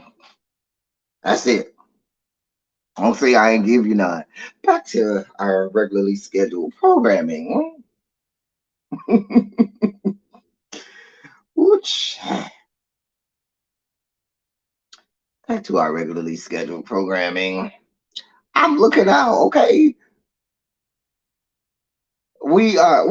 That's it. Don't say I ain't give you none. Back to our regularly scheduled programming. Ooch. Back to our regularly scheduled programming. I'm looking out, okay? We are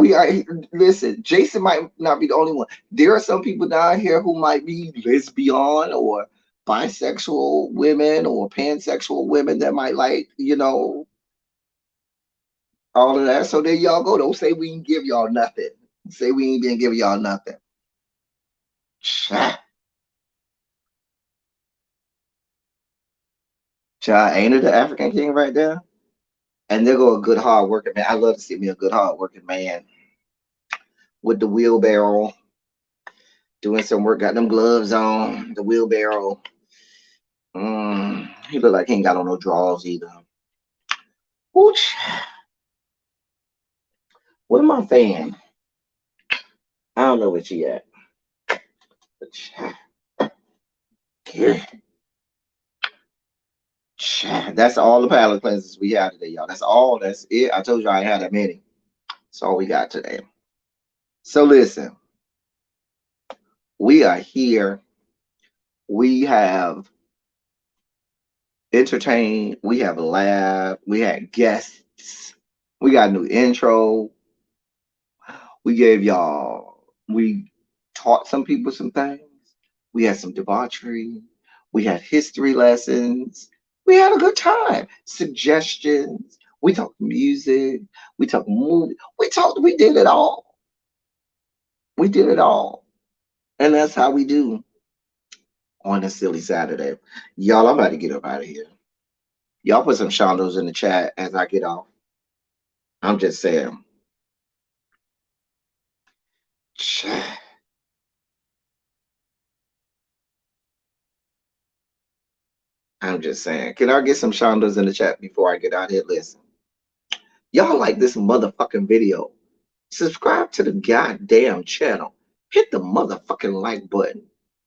listen, Jason might not be the only one. There are some people down here who might be lesbian or bisexual women or pansexual women that might like, all of that. So there y'all go. Don't say we ain't give y'all nothing. Say we ain't been giving y'all nothing. Child, ain't it the African king right there? And there go a good hard working man. I love to see me a good hard working man with the wheelbarrow, doing some work, got them gloves on, the wheelbarrow. He look like he ain't got on no drawers either. Ooch. Where my fan? I don't know where she at. Here. That's all the palette cleanses we have today, y'all. That's all. That's it. I told you I ain't had that many. That's all we got today. So listen, we are here. We have entertained. We have laughed. We had guests. We got a new intro. We taught some people some things. We had some debauchery. We had history lessons. We had a good time. Suggestions. We talked music. We talked movie. We did it all. We did it all. And that's how we do on a silly Saturday. Y'all, I'm about to get up out of here. Y'all put some shondos in the chat as I get off. I'm just saying. I'm just saying. Can I get some shondos in the chat before I get out here? Listen. Y'all like this motherfucking video. Subscribe to the goddamn channel. Hit the motherfucking like button.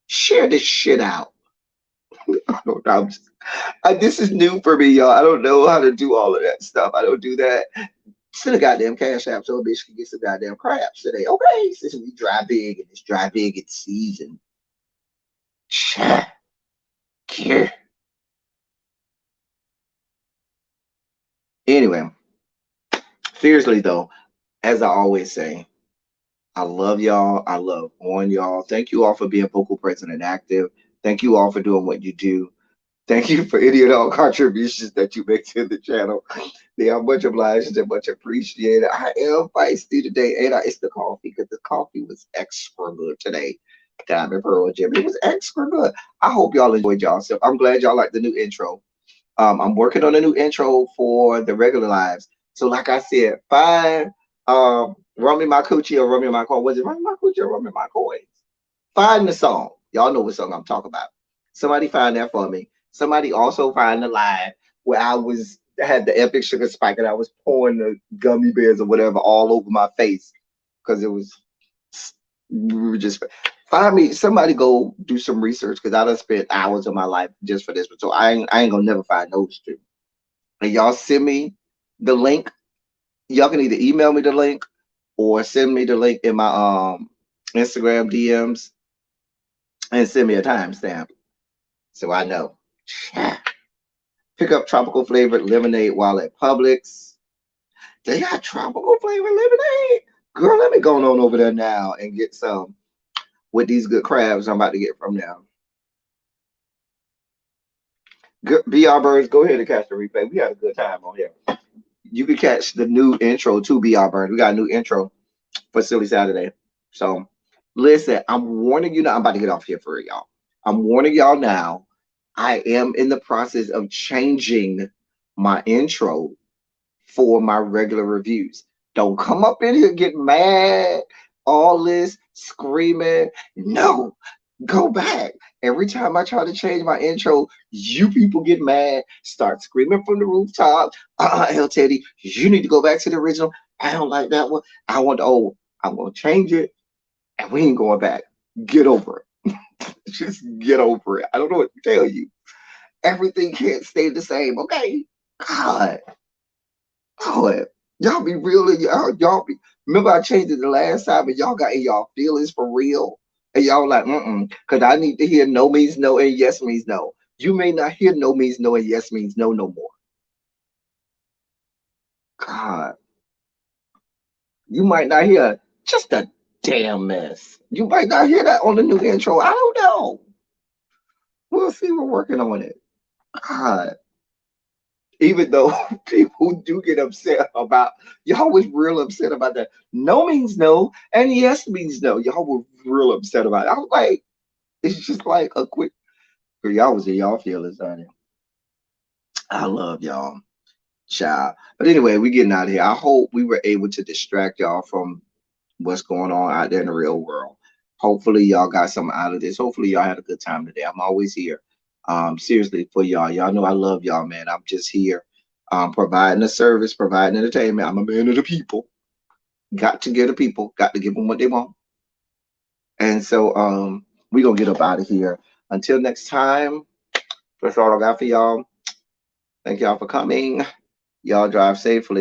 Share this shit out. I don't know. This is new for me, y'all. I don't know how to do all of that stuff. I don't do that. Send a goddamn cash app so a bitch can get some goddamn crabs today. Okay, since we dry big and it's dry big it's season. Anyway, seriously though, as I always say, I love y'all. I love on y'all. Thank you all for being vocal, present, and active. Thank you all for doing what you do. Thank you for any and all contributions that you make to the channel. They are much obliged and much appreciated. I am feisty today, and it's the coffee because the coffee was extra good today. Diamond Pearl Jim. It was extra good. I hope y'all enjoyed yourself. I'm glad y'all like the new intro. I'm working on a new intro for the regular lives. So, like I said, find Run Me My Coochie or Run Me My Coin. Was it Run Me My Coochie or Run Me My Coins? Find the song. Y'all know what song I'm talking about. Somebody find that for me. Somebody also find the live where had the epic sugar spike and I was pouring the gummy bears or whatever all over my face because we were just find me. Somebody go do some research because I done spent hours of my life just for this one. So I ain't gonna never find those two. And y'all send me the link. Y'all can either email me the link or send me the link in my Instagram DMs and send me a timestamp so I know. Pick up tropical flavored lemonade while at Publix. They got tropical flavored lemonade. Girl, let me go on over there now and get some with these good crabs I'm about to get from them. BR Birds, go ahead and catch the replay. We had a good time on here. You can catch the new intro to BR Birds. We got a new intro for Silly Saturday. So listen, I'm warning you now. I'm about to get off here for y'all. I'm warning y'all now. I am in the process of changing my intro for my regular reviews. Don't come up in here get mad, all this screaming. No, go back. Every time I try to change my intro, you people get mad, start screaming from the rooftop. El Teddy, you need to go back to the original. I don't like that one. I want the old. I'm gonna change it, and we ain't going back. Get over it. Just get over it. I don't know what to tell you. Everything can't stay the same. Okay, God. Oh, y'all be real and y'all be. Remember I changed it the last time and y'all got in y'all feelings for real, and y'all like because I need to hear no means no and yes means no. You may not hear no means no and yes means no no more. God, you might not hear just a damn mess. You might not hear that on the new intro. I don't know. We'll see. We're working on it. God. Even though people do get upset about, y'all was real upset about that. No means no, and yes means no. Y'all were real upset about it. I was like, it's just like a quick, y'all was in y'all feelings, honey. I love y'all, child. But anyway, we getting out of here. I hope we were able to distract y'all from what's going on out there in the real world. Hopefully y'all got something out of this. Hopefully y'all had a good time today. I'm always here. Seriously for y'all. Y'all know I love y'all, man. I'm just here providing a service, providing entertainment. I'm a man of the people. Got to give the people, got to give them what they want. And so we're gonna get up out of here. Until next time, that's all I got for y'all. Thank y'all for coming. Y'all drive safely.